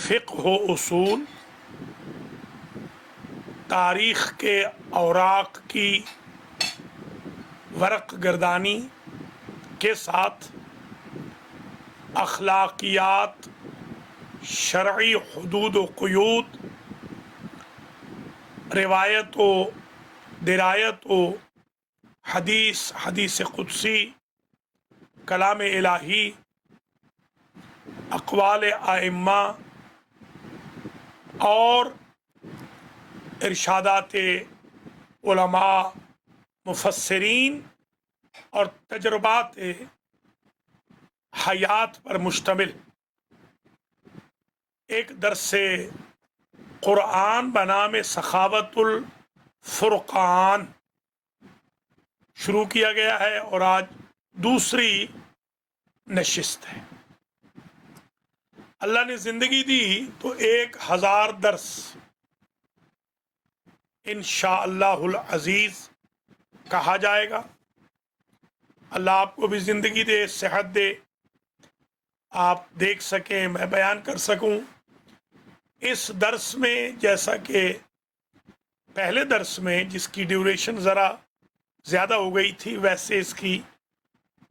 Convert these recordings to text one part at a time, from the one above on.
فقہ و اصول، تاریخ کے اوراق کی ورق گردانی کے ساتھ اخلاقیات، شرعی حدود و قیود، روایت و درایت و حدیث قدسی، کلام الہی، اقوال ائمہ اور ارشادات علماء، مفسرین اور تجربات حیات پر مشتمل ایک درس قرآن بنام سخاوت الفرقان شروع کیا گیا ہے، اور آج دوسری نشست ہے۔ اللہ نے زندگی دی تو 1000 درس انشاءاللہ العزیز کہا جائے گا۔ اللہ آپ کو بھی زندگی دے، صحت دے، آپ دیکھ سکیں، میں بیان کر سکوں۔ اس درس میں جیسا کہ پہلے درس میں جس کی ڈیوریشن ذرا زیادہ ہو گئی تھی، ویسے اس کی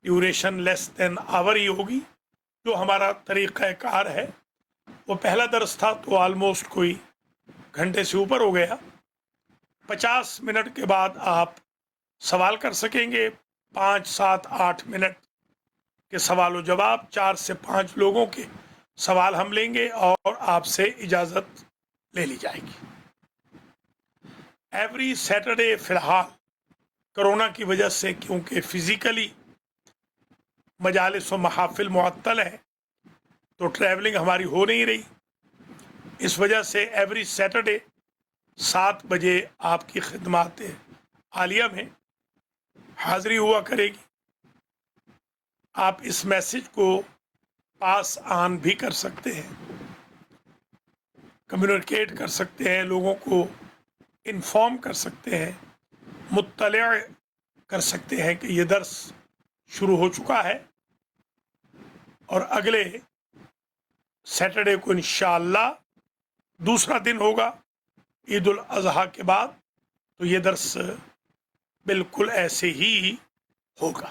ڈیوریشن لیس دین آور ہی ہوگی، جو ہمارا طریقہ کار ہے۔ وہ پہلا درس تھا تو آلموسٹ کوئی گھنٹے سے اوپر ہو گیا۔ 50 منٹ کے بعد آپ سوال کر سکیں گے، 5، 7، 8 منٹ کے سوال و جواب، 4 سے 5 لوگوں کے سوال ہم لیں گے اور آپ سے اجازت لے لی جائے گی۔ ایوری سیٹرڈے فی الحال کرونا کی وجہ سے، کیونکہ فزیکلی مجالس و محافل معطل ہے تو ٹریولنگ ہماری ہو نہیں رہی، اس وجہ سے ایوری سیٹرڈے 7 بجے آپ کی خدمات عالیہ میں حاضری ہوا کرے گی۔ آپ اس میسج کو پاس آن بھی کر سکتے ہیں، کمیونیکیٹ کر سکتے ہیں، لوگوں کو انفارم کر سکتے ہیں، مطلع کر سکتے ہیں کہ یہ درس شروع ہو چکا ہے، اور اگلے سیٹرڈے کو انشاءاللہ دوسرا دن ہوگا عید الاضحیٰ کے بعد، تو یہ درس بالکل ایسے ہی ہوگا۔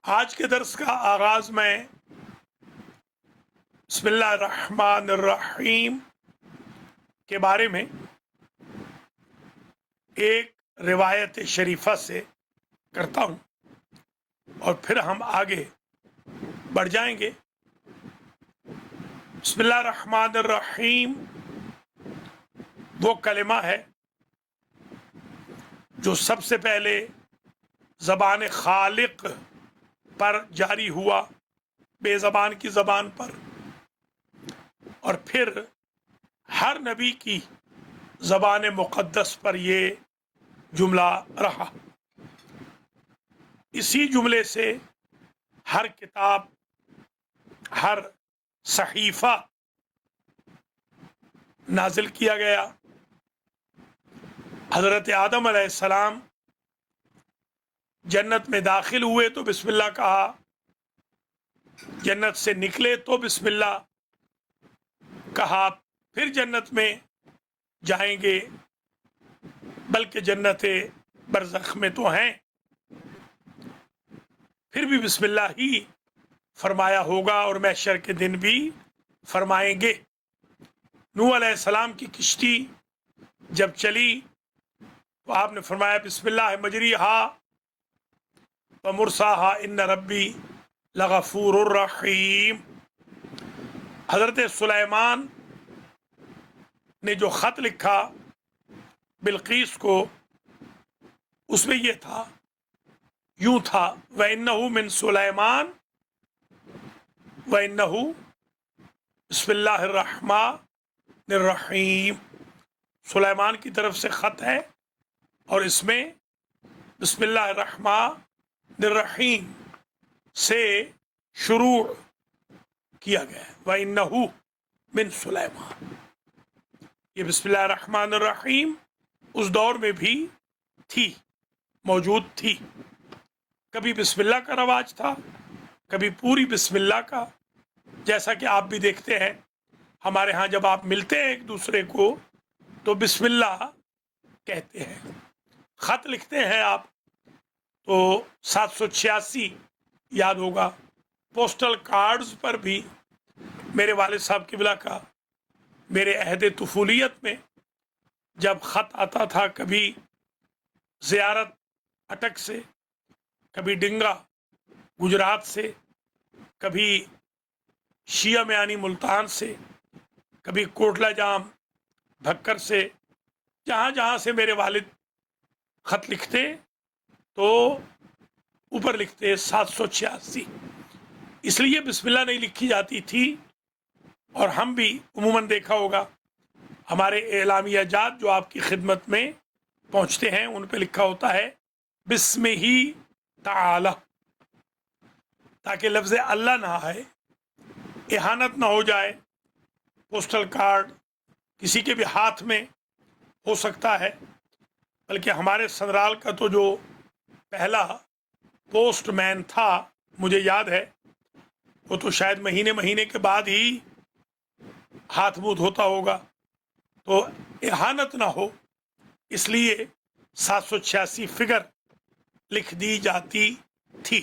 آج کے درس کا آغاز میں بسم اللہ الرحمن الرحیم کے بارے میں ایک روایت شریفہ سے کرتا ہوں، اور پھر ہم آگے بڑھ جائیں گے۔ بسم اللہ الرحمن الرحیم وہ کلمہ ہے جو سب سے پہلے زبان خالق پر جاری ہوا، بے زبان کی زبان پر، اور پھر ہر نبی کی زبان مقدس پر یہ جملہ رہا۔ اسی جملے سے ہر کتاب، ہر صحیفہ نازل کیا گیا۔ حضرت آدم علیہ السلام جنت میں داخل ہوئے تو بسم اللہ کہا، جنت سے نکلے تو بسم اللہ کہا، پھر جنت میں جائیں گے، بلکہ جنت برزخ میں تو ہیں، پھر بھی بسم اللہ ہی فرمایا ہوگا، اور محشر کے دن بھی فرمائیں گے۔ نوح علیہ السلام کی کشتی جب چلی تو آپ نے فرمایا بسم اللہ مجریہا ومرساہا ان ربی لغفور الرحیم۔ حضرت سلیمان نے جو خط لکھا بلقیس کو، اس میں یہ تھا، یوں تھا، وَإِنَّهُ مِن سُلَيْمَانَ وَإِنَّهُ بسم اللہ الرحمن الرحیم۔ سلیمان کی طرف سے خط ہے، اور اس میں بسم اللہ الرحمن الرحیم سے شروع کیا گیا ہے۔ وَإِنَّهُ مِن سُلَيْمَانَ، یہ بسم اللہ الرحمن الرحیم اس دور میں بھی تھی، موجود تھی۔ کبھی بسم اللہ کا رواج تھا، کبھی پوری بسم اللہ کا، جیسا کہ آپ بھی دیکھتے ہیں ہمارے ہاں جب آپ ملتے ہیں ایک دوسرے کو تو بسم اللہ کہتے ہیں. خط لکھتے ہیں آپ تو 786 یاد ہوگا. پوسٹل کارڈز پر بھی میرے والد صاحب قبلہ کا میرے عہد طفولیت میں جب خط آتا تھا، کبھی زیارت اٹک سے، کبھی ڈنگا گجرات سے، کبھی شیعہ میانی ملتان سے، کبھی کوٹلہ جام بھکر سے، جہاں جہاں سے میرے والد خط لکھتے تو اوپر لکھتے 786. اس لیے بسم اللہ نہیں لکھی جاتی تھی. اور ہم بھی عموماً دیکھا ہوگا ہمارے اعلامیہ جات جو آپ کی خدمت میں پہنچتے ہیں ان پہ لکھا ہوتا ہے بسم ہی تعالی، تاکہ لفظ اللہ نہ آئے، اہانت نہ ہو جائے. پوسٹل کارڈ کسی کے بھی ہاتھ میں ہو سکتا ہے، بلکہ ہمارے سنرال کا تو جو پہلا پوسٹ مین تھا مجھے یاد ہے وہ تو شاید مہینے کے بعد ہی ہاتھ منہ دھوتا ہوگا. تو اہانت نہ ہو اس لیے 786 فگر لکھ دی جاتی تھی،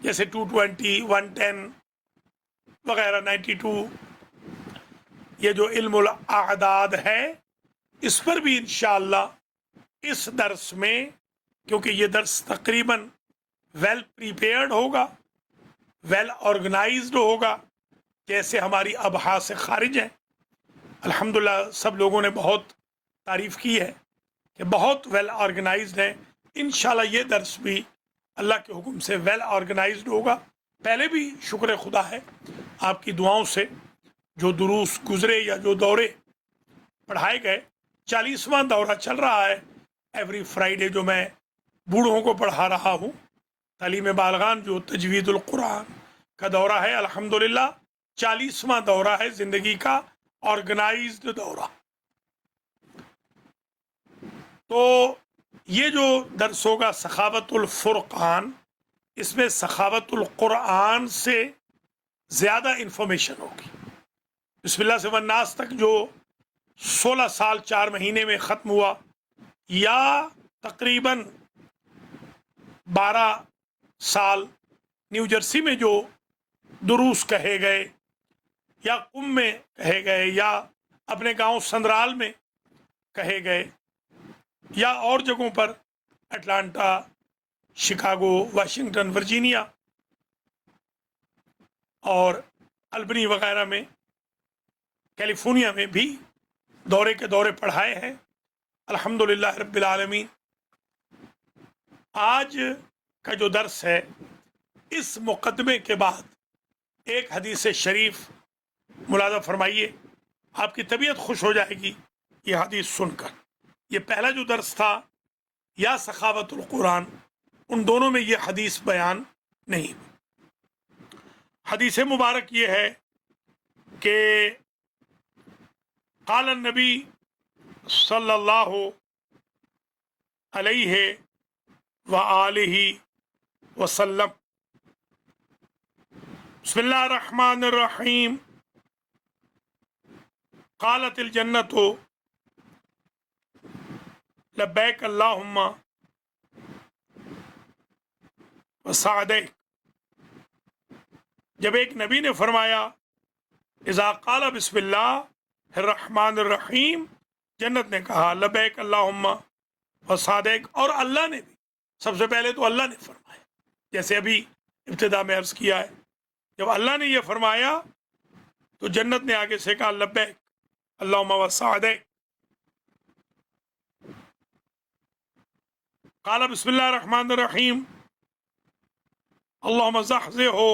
جیسے 220 110 وغیرہ 92. یہ جو علم الاعداد ہے اس پر بھی انشاءاللہ اس درس میں، کیونکہ یہ درس تقریباً ویل پریپیئرڈ ہوگا، ویل آرگنائزڈ ہوگا، جیسے ہماری ابحاث خارج ہیں. الحمدللہ سب لوگوں نے بہت تعریف کی ہے کہ بہت ویل آرگنائزڈ ہے. انشاءاللہ یہ درس بھی اللہ کے حکم سے ویل آرگنائزڈ ہوگا. پہلے بھی شکر خدا ہے آپ کی دعاؤں سے جو دروس گزرے یا جو دورے پڑھائے گئے. 40واں دورہ چل رہا ہے ایوری فرائیڈے جو میں بوڑھوں کو پڑھا رہا ہوں، تعلیم بالغان جو تجوید القرآن کا دورہ ہے. الحمدللہ 40واں دورہ ہے، زندگی کا آرگنائزڈ دورہ. تو یہ جو درس ہوگا سخاوت الفرقان، اس میں سخاوت القرآن سے زیادہ انفارمیشن ہوگی. بسم اللہ سے والناس تک جو 16 سال 4 مہینے میں ختم ہوا، یا تقریباً 12 سال نیو جرسی میں جو دروس کہے گئے، یا قم میں کہے گئے، یا اپنے گاؤں سندرال میں کہے گئے، یا اور جگہوں پر اٹلانٹا، شکاگو، واشنگٹن، ورجینیا اور البنی وغیرہ میں، کیلیفورنیا میں بھی دورے کے دورے پڑھائے ہیں. الحمدللہ رب العالمین. آج کا جو درس ہے اس مقدمے کے بعد ایک حدیث شریف ملاحظہ فرمائیے، آپ کی طبیعت خوش ہو جائے گی یہ حدیث سن کر. یہ پہلا جو درس تھا یا سخاوت القرآن، ان دونوں میں یہ حدیث بیان نہیں. حدیث مبارک یہ ہے کہ قال النبی صلی اللہ علیہ وآلہ وسلم، بسم اللہ الرحمن الرحیم، قالت الجنت لبیک اللہم وسعدیک. جب ایک نبی نے فرمایا اذا قال بسم اللہ الرحمن الرحیم، جنت نے کہا لبیک اللہم وسعدیک. اور اللہ نے بھی، سب سے پہلے تو اللہ نے فرمایا، جیسے ابھی ابتدا میں عرض کیا ہے. جب اللہ نے یہ فرمایا تو جنت نے آگے سے کہا لبیک اللہم وسعدیک. قال بسم اللہ الرحمن الرحیم اللہم زحزحہ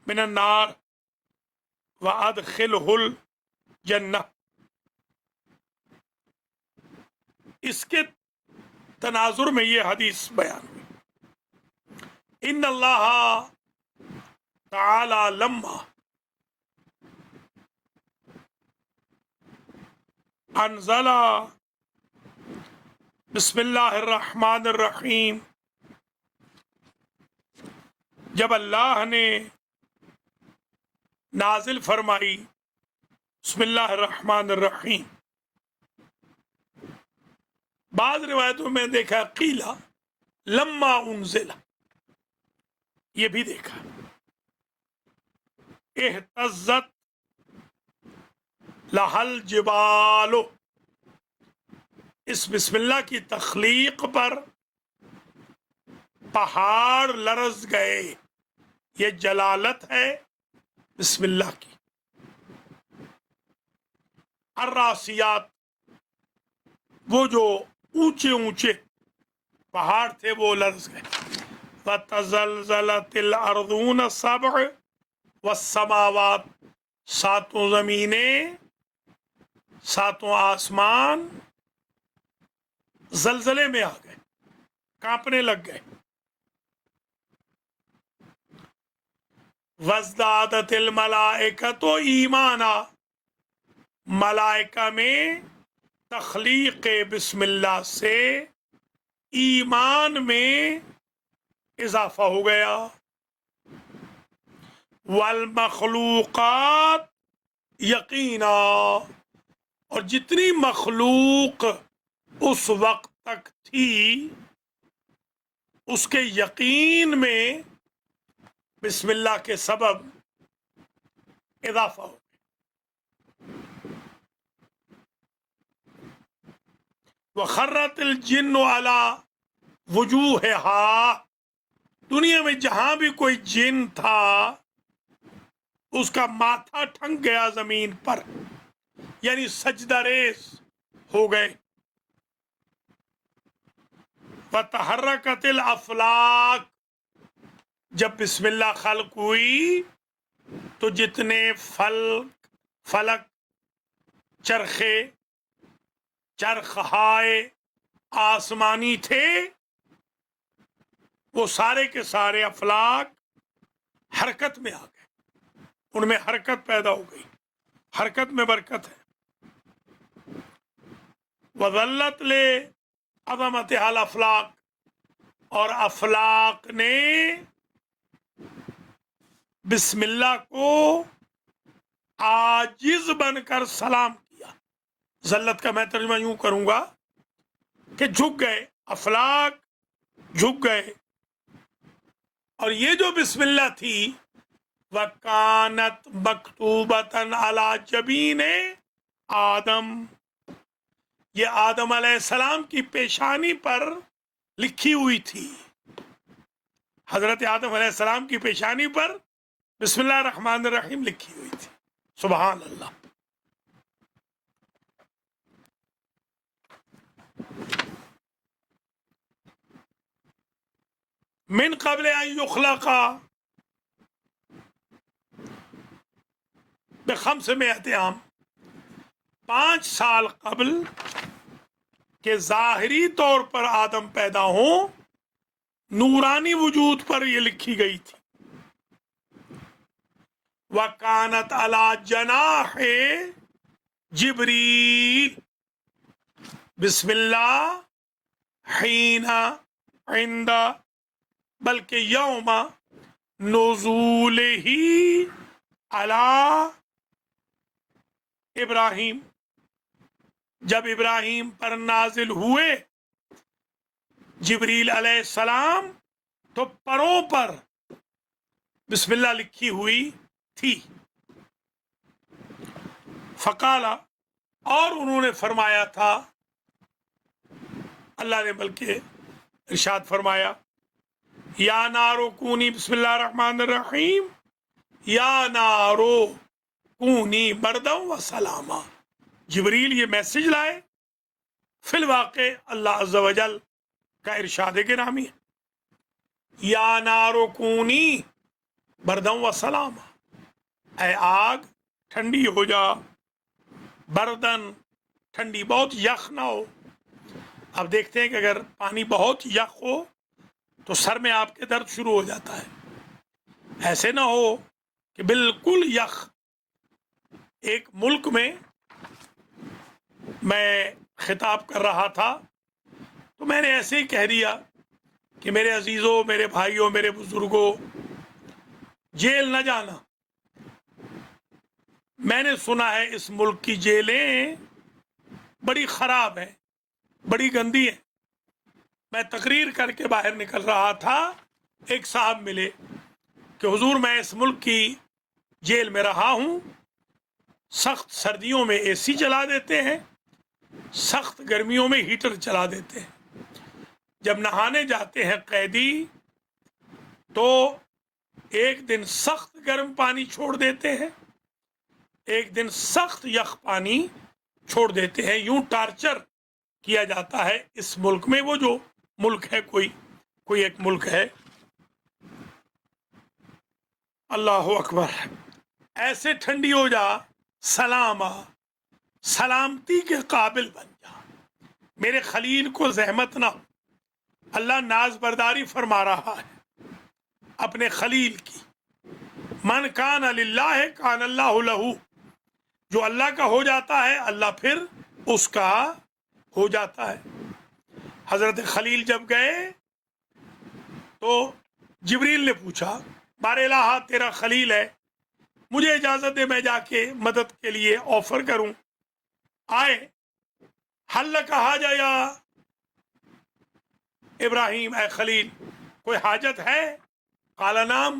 من النار وادخلہ الجنہ. اس کے تناظر میں یہ حدیث بیان ہوئی. ان اللہ تعالی لما انزل بسم اللہ الرحمن الرحیم، جب اللہ نے नाजिल फरमाई। बिस्मिल्लाहिर्रहमानिर्रहीम। बाद रिवायतों में देखा कीला लम्मा उनजिला, ये भी देखा इहतज़्ज़त लहल जिबालो, इस बिस्मिल्लाह की तख्लीक पर पहाड़ लरज गए। ये जलालत है बिस्मिल्लाह की। अर्रासियात, वो जो ऊंचे ऊंचे पहाड़ थे वो लरज गए। वतज़लज़लतिल अर्दून सबअ वस्समावात, सातों जमीनें, सातों आसमान जलजले में आ गए, कांपने लग गए। वज़दादतिल मलाइकतु ईमाना, मलाइका में तख्लीक बिस्मिल्लाह से ईमान में इजाफा हो गया। वल मखलूक़ात यकीना, और जितनी मखलूक उस वक्त तक थी उसके यकीन में बिस्मिल्लाह के सबब इजाफा हो। वखर्रतिल जिन्नु अला वजूहिहा, दुनिया में जहां भी कोई जिन था उसका माथा ठंक गया जमीन पर, यानी सजदा रेस हो गए। वतहर्रकतिल अफलाक, जब बिस्मिल्लाह खल्क हुई तो जितने फलक, चरखे, चरखहाए आसमानी थे, वो सारे के सारे अफलाक हरकत में आ गए, उनमें हरकत पैदा हो गई। हरकत में बरकत है। वज़ल्लत ले अज़मत अल अफलाक, और अफलाक ने बिस्मिल्लाह को आजिज बनकर सलाम किया। जल्लत का मैं तर्जुमा यूं करूंगा कि झुक गए, अफलाक झुक गए। और ये जो बिस्मिल्लाह थी वकानत मकतूबतन अला जबीन आदम, ये आदम अलैहिस्सलाम की पेशानी पर लिखी हुई थी। हजरत आदम अलैहिस्सलाम की पेशानी पर बिस्मिल्लाह रहमान रहीम लिखी हुई थी। सुभान अल्लाह। मिन क़ब्ल अन युख़लक़ा ब500 आम, 5 साल कबल के ज़ाहिरी तौर पर आदम पैदा हो, नूरानी वजूद पर यह लिखी गई थी। वकानत अला जनाहे जिब्रील, बिस्मिल्लाह हीना इंदा, बल्कि यौमा नुज़ूलिही अला इब्राहिम, जब इब्राहिम पर नाजिल हुए जिब्रील अलैहिस्सलाम तो परों पर बिस्मिल्लाह लिखी हुई थी। फ़काला, और उन्होंने फरमाया था, अल्लाह ने बल्कि इरशाद फरमाया, या नारो कूनी बिस्मिल्लाह रहमान रहीम, या नारो कूनी बरदम व सलामा। जिब्रील ये मैसेज लाए, फिल वाक़े अल्लाह अज़्ज़ा वजल का इरशाद गिरामी है, या नारो कूनी बरदम व सलामा, ऐ आग ठंडी हो जा, बरदन ठंडी, बहुत यख ना हो। अब देखते हैं कि अगर पानी बहुत यख हो तो सर में आपके दर्द शुरू हो जाता है। ऐसे ना हो कि बिल्कुल यख। एक मुल्क में मैं खिताब कर रहा था तो मैंने ऐसे ही कह दिया कि मेरे अजीज़ों, मेरे भाइयों, मेरे बुजुर्गों, जेल न जाना। میں نے سنا ہے اس ملک کی جیلیں بڑی خراب ہیں، بڑی گندی ہیں۔ میں تقریر کر کے باہر نکل رہا تھا، ایک صاحب ملے کہ حضور میں اس ملک کی جیل میں رہا ہوں، سخت سردیوں میں اے سی چلا دیتے ہیں، سخت گرمیوں میں ہیٹر چلا دیتے ہیں، جب نہانے جاتے ہیں قیدی تو ایک دن سخت گرم پانی چھوڑ دیتے ہیں، ایک دن سخت یخ پانی چھوڑ دیتے ہیں۔ یوں ٹارچر کیا جاتا ہے اس ملک میں۔ وہ جو ملک ہے کوئی ایک ملک ہے، اللہ اکبر، ایسے ٹھنڈی ہو جا، سلامتی کے قابل بن جا، میرے خلیل کو زحمت نہ ہو۔ اللہ ناز برداری فرما رہا ہے اپنے خلیل کی۔ من کان للہ کان اللہ لہو، جو اللہ کا ہو جاتا ہے اللہ پھر اس کا ہو جاتا ہے۔ حضرت خلیل جب گئے تو جبریل نے پوچھا، بار الہ تیرا خلیل ہے، مجھے اجازت دے میں جا کے مدد کے لیے آفر کروں۔ آئے، حل کہا جایا ابراہیم، اے خلیل کوئی حاجت ہے؟ قال نام،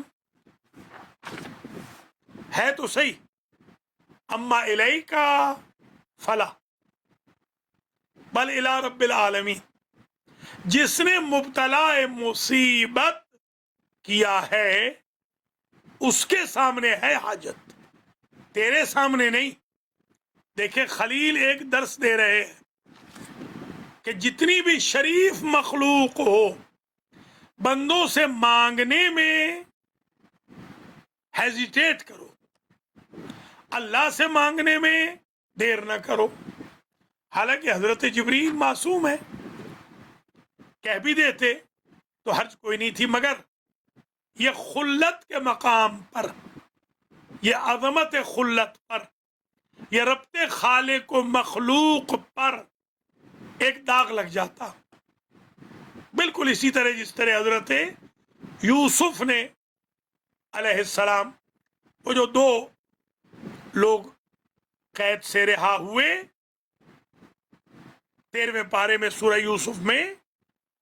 ہے تو صحیح، اما الیکا فلا بل الی رب العالمین، جس نے مبتلا مصیبت کیا ہے اس کے سامنے ہے حاجت، تیرے سامنے نہیں۔ دیکھیں خلیل ایک درس دے رہے ہیں کہ جتنی بھی شریف مخلوق ہو، بندوں سے مانگنے میں ہیزیٹیٹ کرو، اللہ سے مانگنے میں دیر نہ کرو۔ حالانکہ حضرت جبریل معصوم ہے، کہہ بھی دیتے تو حرج کوئی نہیں تھی، مگر یہ خلت کے مقام پر، یہ عظمت خلت پر، یہ ربط خالق و مخلوق پر ایک داغ لگ جاتا۔ بالکل اسی طرح جس طرح حضرت یوسف نے علیہ السلام، وہ جو دو لوگ قید سے رہا ہوئے، 13ویں پارے میں سورہ یوسف میں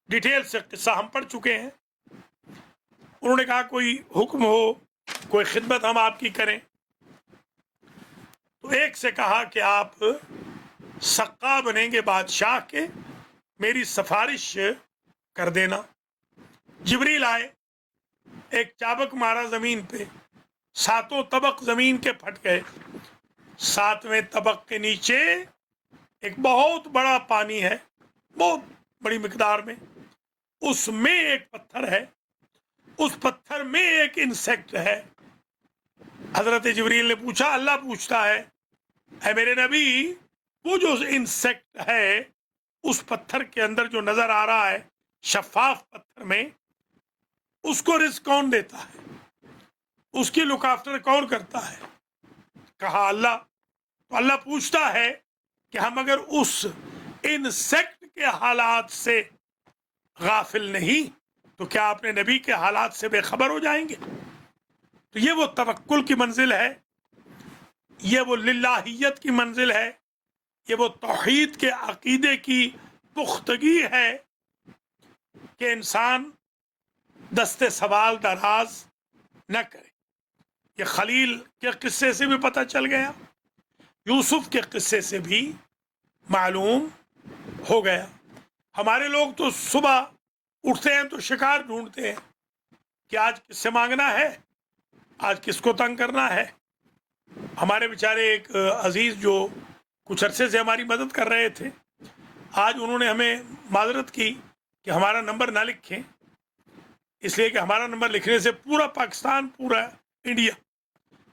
ڈیٹیل سے قصہ ہم پڑھ چکے ہیں۔ انہوں نے کہا کوئی حکم ہو، کوئی خدمت ہم آپ کی کریں، تو ایک سے کہا کہ آپ سقا بنیں گے بادشاہ کے، میری سفارش کر دینا۔ جبریل آئے، ایک چابک مارا زمین پہ، 7 طبق زمین کے پھٹ گئے۔ 7ویں طبق کے نیچے ایک بہت بڑا پانی ہے، بہت بڑی مقدار میں، اس میں ایک پتھر ہے، اس پتھر میں ایک انسیکٹ ہے۔ حضرت جبریل نے پوچھا، اللہ پوچھتا ہے، اے میرے نبی، وہ جو انسیکٹ ہے اس پتھر کے اندر جو نظر آ رہا ہے شفاف پتھر میں، اس کو رزق کون دیتا ہے، اس کی لک آفٹر کون کرتا ہے؟ کہا اللہ۔ تو اللہ پوچھتا ہے کہ ہم اگر اس انسیکٹ کے حالات سے غافل نہیں تو کیا اپنے نبی کے حالات سے بے خبر ہو جائیں گے؟ تو یہ وہ توکل کی منزل ہے، یہ وہ للہیت کی منزل ہے، یہ وہ توحید کے عقیدے کی پختگی ہے کہ انسان دست سوال دراز نہ کرے۔ یہ خلیل کے قصے سے بھی پتہ چل گیا، یوسف کے قصے سے بھی معلوم ہو گیا۔ ہمارے لوگ تو صبح اٹھتے ہیں تو شکار ڈھونڈتے ہیں کہ آج کس سے مانگنا ہے، آج کس کو تنگ کرنا ہے۔ ہمارے بیچارے ایک عزیز جو کچھ عرصے سے ہماری مدد کر رہے تھے، آج انہوں نے ہمیں معذرت کی کہ ہمارا نمبر نہ لکھیں، اس لیے کہ ہمارا نمبر لکھنے سے پورا پاکستان، پورا انڈیا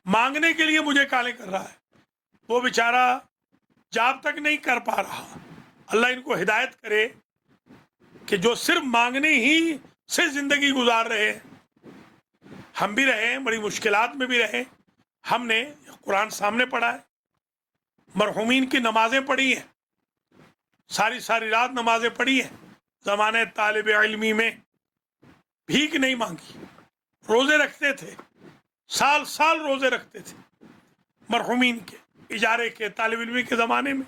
مانگنے کے لیے مجھے کالیں کر رہا ہے۔ وہ بیچارہ جاب تک نہیں کر پا رہا۔ اللہ ان کو ہدایت کرے کہ جو صرف مانگنے ہی سے زندگی گزار رہے ہیں۔ ہم بھی رہے، بڑی مشکلات میں بھی رہے۔ ہم نے قرآن سامنے پڑھا ہے، مرحومین کی نمازیں پڑھی ہیں، ساری ساری رات نمازیں پڑھی ہیں، زمانے طالب علمی میں بھیک نہیں مانگی، روزے رکھتے تھے، سال سال روزے رکھتے تھے، मरहुमीन के, इजारे के, तालिब इल्मी के ज़माने में,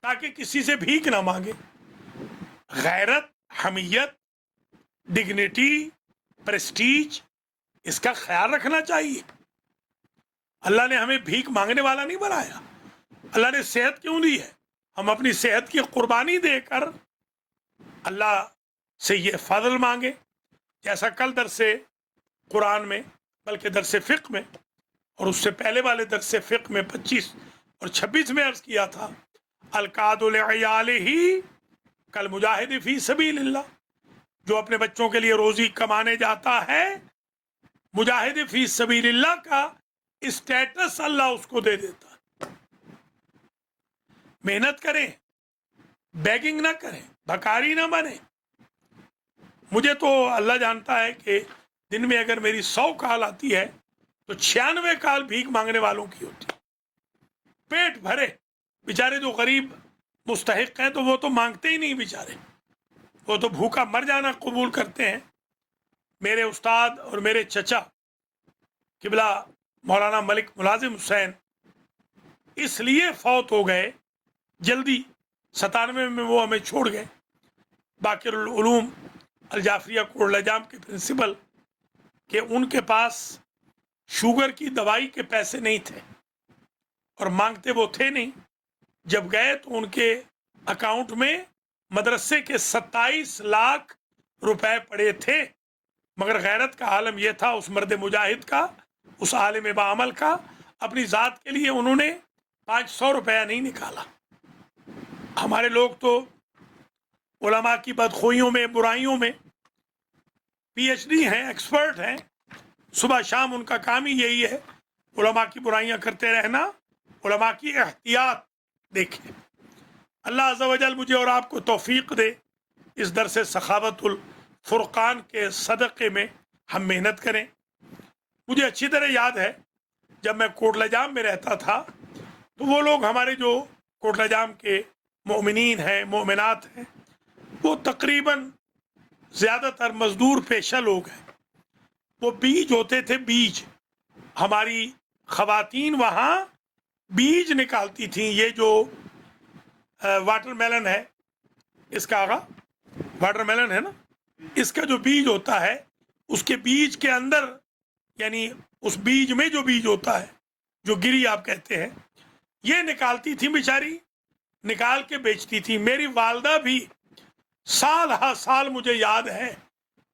ताकि किसी से भीख ना मांगे। गैरत, हमीयत, डिग्निटी, प्रेस्टीज, इसका ख्याल रखना चाहिए। अल्लाह ने हमें भीख मांगने वाला नहीं बनाया। अल्लाह ने सेहत क्यों दी है? हम अपनी सेहत की कुर्बानी देकर अल्लाह से ये फजल मांगे। जैसा कल दरसे कुरान में, बल्कि दरसे फ़िक़्ह में और उससे पहले वाले दरसे फ़िक़्ह में 25 और 26 में अर्ज़ किया था, अलकादु लिअयालिही कल मुजाहिद फ़ी सबीलिल्लाह, जो अपने बच्चों के लिए रोज़ी कमाने जाता है, मुजाहिद फ़ी सबीलिल्लाह का स्टेटस अल्लाह उसको दे देता है। मेहनत करें, बैगिंग ना करें, भकारी ना बने। मुझे तो अल्लाह जानता है कि दिन में अगर मेरी 100 कॉल आती है तो 96 कॉल भीख मांगने वालों की होती है। पेट भरे, बेचारे जो गरीब मुस्तहिक हैं तो वो तो मांगते ही नहीं बेचारे, वो तो भूखा मर जाना कबूल करते हैं। मेरे उस्ताद और मेरे चचा किबला मौलाना मलिक मुलाजिम हुसैन इसलिए फौत हो गए जल्दी, 97 में वो हमें छोड़ गए। बाकिरुल उलूम अल जाफरिया कोटलाजाम के प्रिंसिपल कि उनके पास शुगर की दवाई के पैसे नहीं थे और मांगते वो थे नहीं। जब गए तो उनके अकाउंट में मदरसे के 27 लाख रुपए पड़े थे, मगर गैरत का आलम यह था उस मर्द मुजाहिद का, उस आलिम बाअमल का, अपनी ज़ात के लिए उन्होंने 500 रुपया नहीं निकाला। हमारे लोग तो उलमा की बदखोइयों में, बुराइयों में पीएचडी हैं, एक्सपर्ट हैं, सुबह शाम उनका काम ही यही है उलमा की बुराइयां करते रहना। उलमा की एहतियात देखें। अल्लाह अज़्ज़ा वजल मुझे और आपको तौफीक दे इस दरस सखावतुल फुरकान के सदक़े में हम मेहनत करें। मुझे अच्छी तरह याद है जब मैं कोटलाजाम में रहता था तो वो लोग हमारे जो कोटलाजाम के मोमिनीन हैं, मोमिनात हैं, वो तकरीबन ज़्यादातर मज़दूर पेशा लोग हैं। वो बीज होते थे, बीज हमारी ख़वातीन वहाँ बीज निकालती थीं। ये जो वाटरमेलन है, इसका आगा वाटरमेलन है ना, इसका जो बीज होता है उसके बीज के अंदर, यानी उस बीज में जो बीज होता है, जो गिरी आप कहते हैं, ये निकालती थी बेचारी, निकाल के बेचती थी। मेरी वालदा भी साल हा साल, मुझे याद है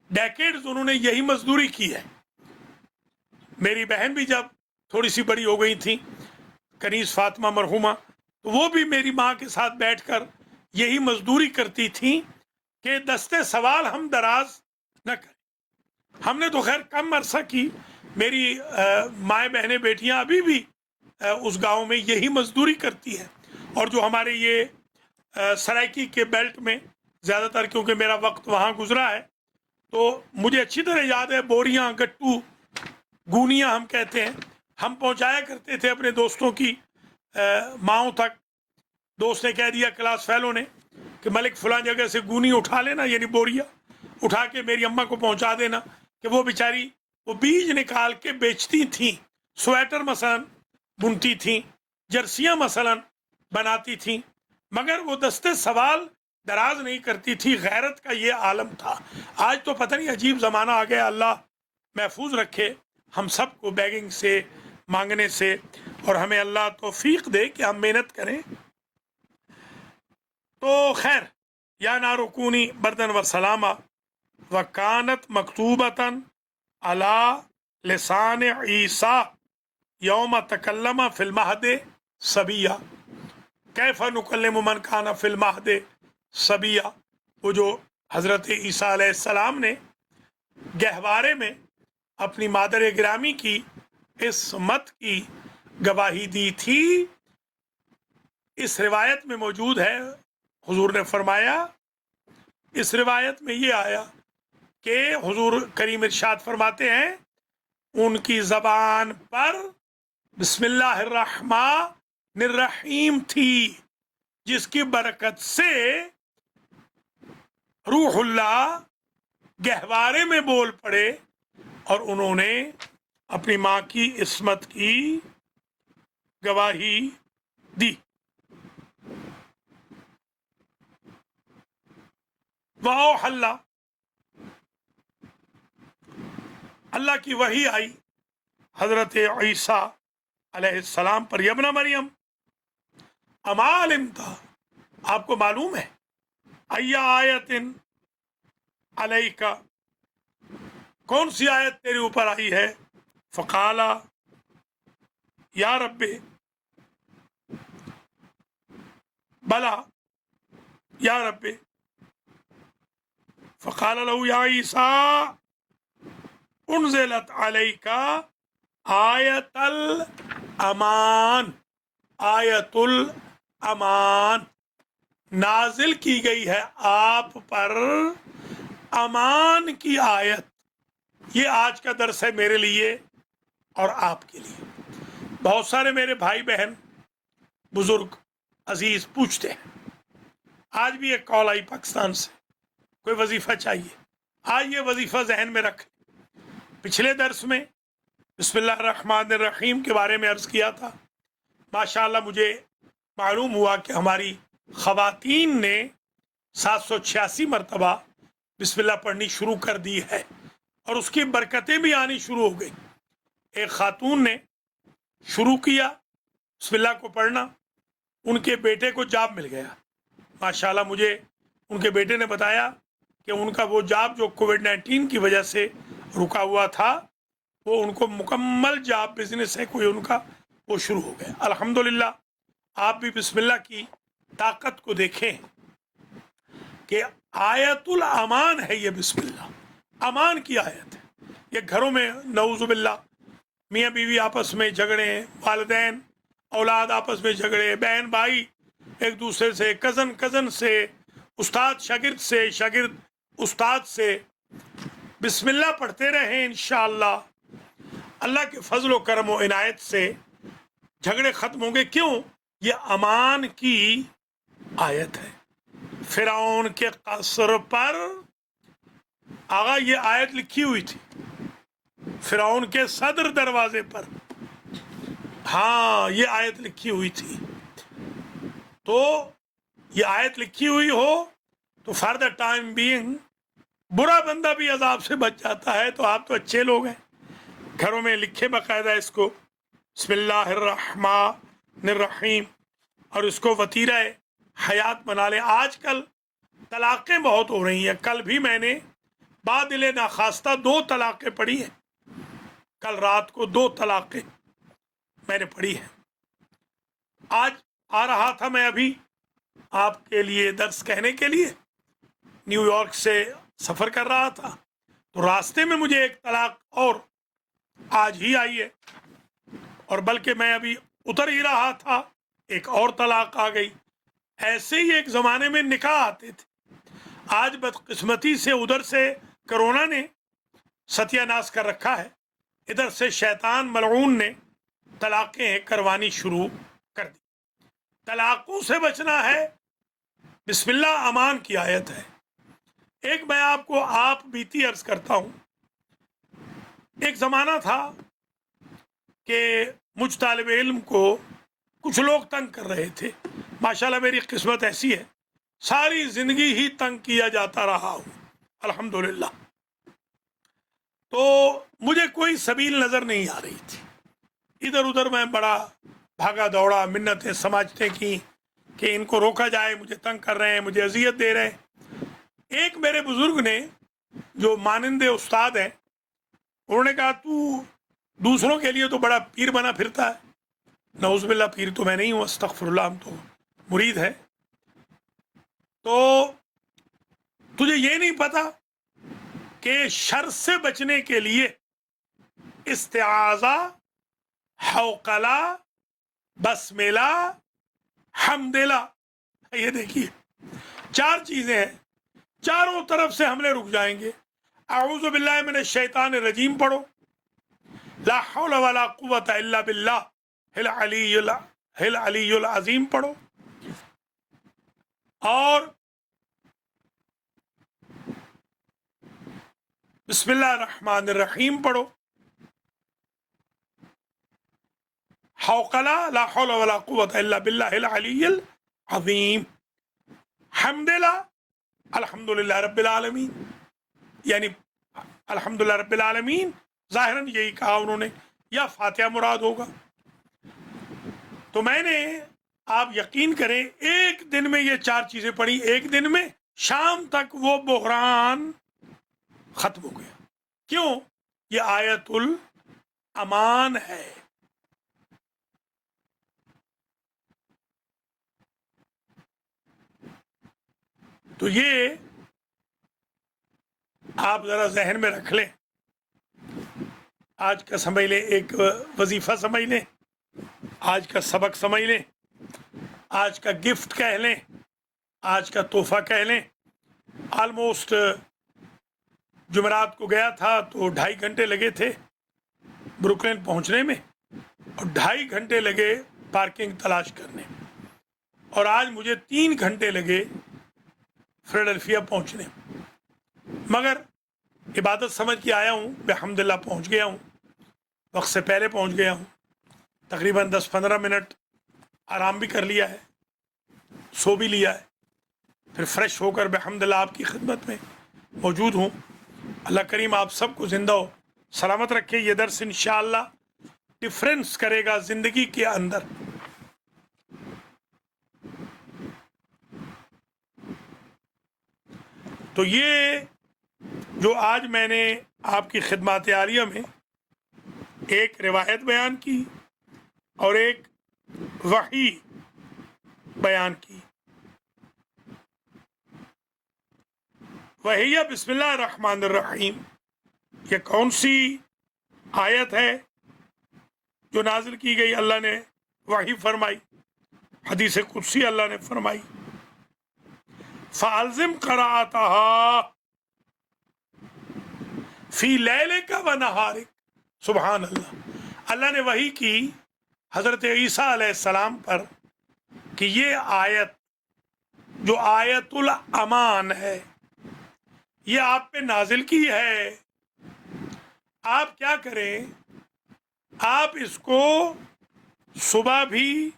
डेकेड्स उन्होंने यही मजदूरी की है। मेरी बहन भी जब थोड़ी सी बड़ी हो गई थी, कनीस फातिमा मरहुमा, तो वो भी मेरी माँ के साथ बैठकर यही मजदूरी करती थी कि दस्ते सवाल हम दराज न करें। हमने तो खैर कम अरसा की, मेरी माएँ बहनें बेटियाँ अभी भी उस गांव में यही मजदूरी करती हैं। और जो हमारे ये सराइकी के बेल्ट में ज़्यादातर, क्योंकि मेरा वक्त वहाँ गुजरा है, तो मुझे अच्छी तरह याद है, बोरियां, गट्टू, गूनियाँ हम कहते हैं, हम पहुँचाया करते थे अपने दोस्तों की माओं तक। दोस्त ने कह दिया, क्लास फेलो ने, कि मलिक फलां जगह से गूनी उठा लेना, यानी बोरिया उठा के मेरी अम्मा को पहुँचा देना, कि वो बेचारी वो बीज निकाल के बेचती थीं। स्वेटर मसलन बुनती थीं, जर्सियाँ मसलन बनाती थीं, मगर वो दस्ते सवाल दराज नहीं करती थी। गैरत का ये आलम था। आज तो पता नहीं अजीब ज़माना आ गया, अल्लाह महफूज रखे हम सब को बैगिंग से, मांगने से, और हमें अल्लाह तौफीक दे कि हम मेहनत करें। तो खैर, या नारुकूनी बर्दन व सलामा व कानत मकतूबतन अला लिसान ईसा यौम तकल्लमा फिल महद सबिया कैफ़ा नुकल्लिमु मन काना फिल महद सबिया। वो जो हज़रत ईसा अलैहिस्सलाम ने गहवारे में अपनी मादर गिरामी की इस्मत की गवाही दी थी। इस रिवायत में मौजूद है, हुजूर ने फरमाया, इस रिवायत में ये आया कि हुजूर करीम इरशाद फरमाते हैं, उनकी ज़बान पर बिस्मिल्लाहिर्रहमानिर्रहीम थी, जिसकी बरकत से रूहुल्लाह गहवारे में बोल पड़े और उन्होंने अपनी माँ की इस्मत की गवाही दी। वअौहल्ला, अल्लाह की वही आई हजरत ईसा अलैहिस्सलाम पर, यब्न मरियम अमा अलिमता, आपको मालूम है, अय्या आयतिन अलैका, कौन सी आयत तेरे ऊपर आई है। फ़क़ाला या रब्बे, बला या रब्बे, फ़क़ाल लहू या ईसा उन्ज़िलत अलैका आयतल अमान, आयतुल अमान, नाजिल की गई है आप पर अमान की आयत। ये आज का दर्स है मेरे लिए और आपके लिए। बहुत सारे मेरे भाई बहन बुजुर्ग अजीज पूछते हैं, आज भी एक कॉल आई पाकिस्तान से, कोई वजीफा चाहिए। आज ये वजीफा जहन में रख। पिछले दर्स में बिस्मिल्लाहिर्रहमानिर्रहीम के बारे में अर्ज़ किया था। माशाअल्लाह मुझे मालूम हुआ कि हमारी ख़वातीन ने 786 मरतबा बिस्मिल्लाह पढ़नी शुरू कर दी है और उसकी बरकतें भी आनी शुरू हो गई। एक खातून ने शुरू किया बिस्मिल्लाह को पढ़ना, उनके बेटे को जॉब मिल गया। माशाअल्लाह मुझे उनके बेटे ने बताया कि उनका वो जॉब जो कोविड-19 की वजह से रुका हुआ था, वो उनको मुकम्मल जॉब बिजनेस है कोई उनका, वो शुरू हो गया। अल्हम्दुलिल्लाह। आप भी बिस्मिल्लाह की ताकत को देखें कि आयतुल अमान है ये बिस्मिल्लाह, अमान की आयत है। ये घरों में नऊजुबिल्लाह मियाँ बीवी आपस में झगड़े, वालिदैन औलाद आपस में झगड़े, बहन भाई एक दूसरे से, कज़न से, उस्ताद शागिर्द से, शागिर्द उस्ताद से, बिस्मिल्लाह पढ़ते रहें। इंशाअल्लाह अल्लाह के फजल व करम व इनायत से झगड़े ख़त्म होंगे। क्यों? ये अमान की आयत है। फिरौन के कसर पर आगा ये आयत लिखी हुई थी, फिरौन के सदर दरवाजे पर, हाँ ये आयत लिखी हुई थी। तो ये आयत लिखी हुई हो तो फॉर द टाइम बीइंग बुरा बंदा भी अजाब से बच जाता है। तो आप तो अच्छे लोग हैं, घरों में लिखे बाकायदा इसको बिस्मिल्लाहिर्रहमानिर्रहीम और इसको वतीरा हयात बना लें। आजकल तलाक़ें बहुत हो रही हैं। कल भी मैंने बादिल नाखास्ता 2 तलाक़ें पढ़ी हैं। कल रात को 2 तलाक़ें मैंने पढ़ी हैं। आज आ रहा था मैं अभी आपके लिए दर्स कहने के लिए, न्यूयॉर्क से सफ़र कर रहा था, तो रास्ते में मुझे एक तलाक और आज ही आई है, और बल्कि मैं अभी उतर ही रहा था एक और तलाक आ गई। ऐसे ही एक ज़माने में निकाह आते थे। आज बदकिस्मती से उधर से कोरोना ने सत्यानाश कर रखा है, इधर से शैतान मलऊन ने तलाक़ें करवानी शुरू कर दी। तलाक़ों से बचना है, बिस्मिल्लाह अमान की आयत है। एक मैं आपको आप बीती अर्ज़ करता हूँ। एक ज़माना था कि मुझ तालिब इल्म को कुछ लोग तंग कर रहे थे। माशाल्लाह मेरी किस्मत ऐसी है, सारी ज़िंदगी ही तंग किया जाता रहा हूँ अल्हम्दुलिल्लाह। तो मुझे कोई सबील नज़र नहीं आ रही थी। इधर उधर मैं बड़ा भागा दौड़ा, मिन्नतें समाजते की कि इनको रोका जाए, मुझे तंग कर रहे हैं, मुझे अजियत दे रहे हैं। एक मेरे बुज़ुर्ग ने, जो मानिंदे उस्ताद हैं, उन्होंने कहा तू दूसरों के लिए तो बड़ा पीर बना फिरता है। नऊज़ुबिल्लाह, पीर तो मैं नहीं हूँ, अस्तग़फिरुल्लाह, हम तो मुरीद है। तो तुझे ये नहीं पता कि शर से बचने के लिए इस्तिआज़ा, हौक़ला, बस्मिला, हम्दिला, ये देखिए 4 चीज़ें हैं, चारों तरफ से हमले रुक जाएंगे। अऊज़ु बिल्लाहि मिनश शैतानिर रजीम पढ़ो, ला हौला वला कुव्वता इल्ला बिल्लाह हिल अलीयुल अज़ीम पढ़ो, और बिस्मिल्लाहिर्रहमानिर्रहीम पढ़ो, हौकला ला हौला वला कुव्वता इल्ला बिल्लाहिल अलिय्यिल अज़ीम, हम्दुलिल्लाह अल्हम्दुलिल्लाह रब्बिल आलमीन, यानी अल्हम्दुलिल्लाह रब्बिल आलमीन ज़ाहिरन यही कहा उन्होंने, या फातिहा मुराद होगा। तो मैंने, आप यकीन करें, एक दिन में ये 4 चीजें पढ़ी, एक दिन में, शाम तक वो बुहरान खत्म हो गया। क्यों? ये आयतुल अमान है। तो ये आप जरा जहन में रख लें, आज का समझ लें, एक वजीफा समझ लें, आज का सबक समझ लें, आज का गिफ्ट कह लें, आज का तोहफा कह लें। ऑलमोस्ट जुमेरात को गया था तो 2.5 घंटे लगे थे ब्रुकलिन पहुंचने में, और 2.5 घंटे लगे पार्किंग तलाश करने, और आज मुझे 3 घंटे लगे फिलाडेल्फिया पहुंचने। मगर इबादत समझ के आया हूँ, अल्हम्दुलिल्लाह पहुंच गया हूँ, वक्त से पहले पहुंच गया हूँ। तकरीबन 10-15 मिनट आराम भी कर लिया है, सो भी लिया है, फिर फ्रेश होकर अल्हम्दुलिल्लाह आपकी खिदमत में मौजूद हूँ। अल्लाह करीम आप सबको जिंदा हो सलामत रखे। ये दर्स इंशाअल्लाह डिफरेंस करेगा जिंदगी के अंदर। तो ये जो आज मैंने आपकी खिदमत आलिया में एक रिवायत बयान की और एक वही बयान की, वही बिस्मिल्लाहिर रहमानिर रहीम, ये कौन सी आयत है जो नाजिल की गई? अल्लाह ने वही फरमाई, हदीस कुदसी अल्लाह ने फरमाई, फ़अल्ज़िम क़राअतहा फ़ी लैलिका व नहारिक। सुभान अल्लाह। अल्लाह ने वही की हज़रत ईसा अलैहिस्सलाम पर कि ये आयत जो आयतुल अमान है, ये आप पे नाजिल की है। आप क्या करें? आप इसको सुबह भी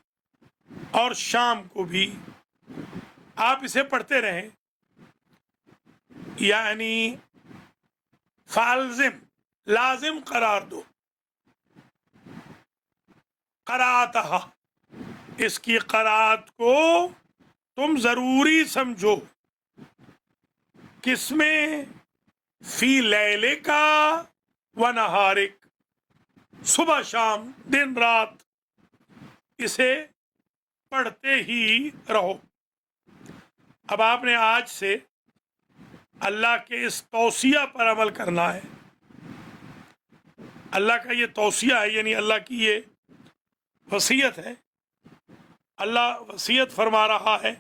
और शाम को भी आप इसे पढ़ते रहें, यानी फालजिम, लाजिम करार दो, करातहा, इसकी करात को तुम जरूरी समझो। किसमें? फी लैले का व नहारिक, सुबह शाम दिन रात इसे पढ़ते ही रहो। अब आपने आज से अल्लाह के इस तौसिया पर अमल करना है। अल्लाह का ये तौसिया है, यानी अल्लाह की ये वसीयत है। अल्लाह वसीयत फरमा रहा है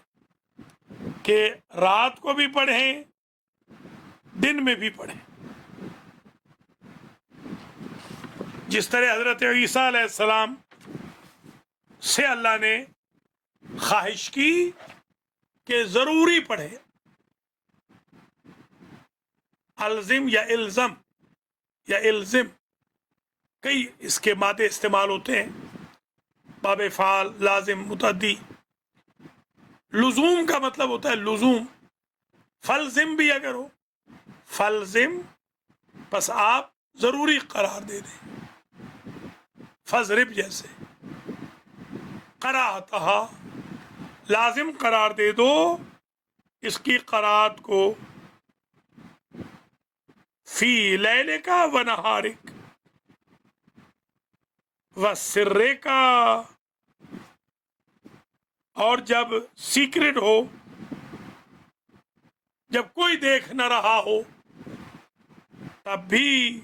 कि रात को भी पढ़ें, दिन में भी पढ़ें। जिस तरह हजरत ईसा अलैहिस्सलाम से अल्लाह ने ख्वाहिश की कि जरूरी पढ़े, अल्जिम या इल्जम या इल्जिम, कई इसके मादे इस्तेमाल होते हैं, बाब फाल, लाजिम, मुतद्दी। लुजूम का मतलब होता है लुजूम। फलजिम भी अगर हो, फलजिम, बस आप जरूरी करार दे दें। फजरिब जैसे, करातहा, लाजिम करार दे दो इसकी करात को। फी लैले का व नहारिक व सिर्रे का, और जब सीक्रेट हो, जब कोई देख न रहा हो तब भी,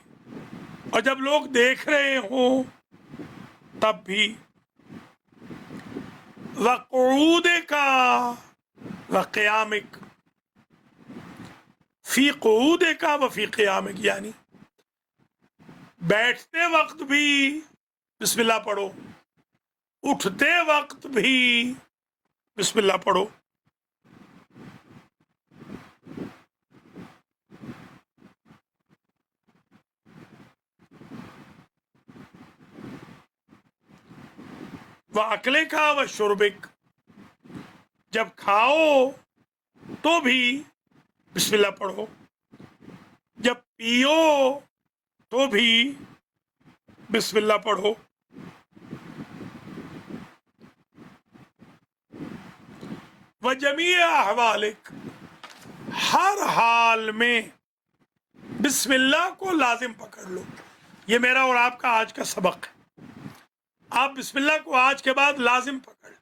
और जब लोग देख रहे हो तब भी। व क़ुऊदे का व क़ियामिक, फी क़ुऊदे का व फी क़ियामिक, यानी बैठते वक्त भी बिस्मिल्लाह पढ़ो, उठते वक्त भी बिस्मिल्लाह पढ़ो। व अकले का व शुरबिक, जब खाओ तो भी बिस्मिल्लाह पढ़ो, जब पियो तो भी बिस्मिल्लाह पढ़ो। व जमी अहवालिक, हर हाल में बिस्मिल्लाह को लाजिम पकड़ लो। ये मेरा और आपका आज का सबक है। आप बिस्मिल्लाह को आज के बाद लाजिम पकड़ लें,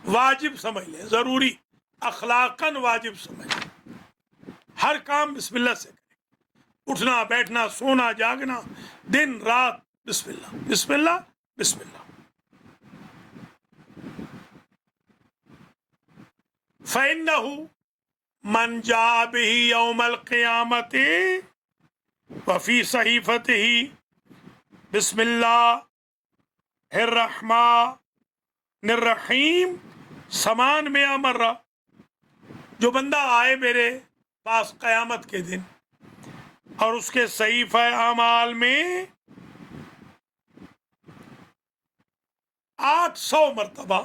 वाजिब समझ लें, जरूरी, अखलाकन वाजिब समझ लें। हर काम बिस्मिल्लाह से करें, उठना बैठना सोना जागना दिन रात बिस्मिल्लाह बिस्मिल्लाह बिस्मिल्लाह। फ़इन्नहु मन जा बिही यौमल क़ियामति व फ़ी सहीफ़तिही बिस्मिल्लाहिर रहमानिर रहीम समान में अमर्रा, जो बंदा आए मेरे पास क़यामत के दिन और उसके सहीफ़ा अमाल में 800 मरतबा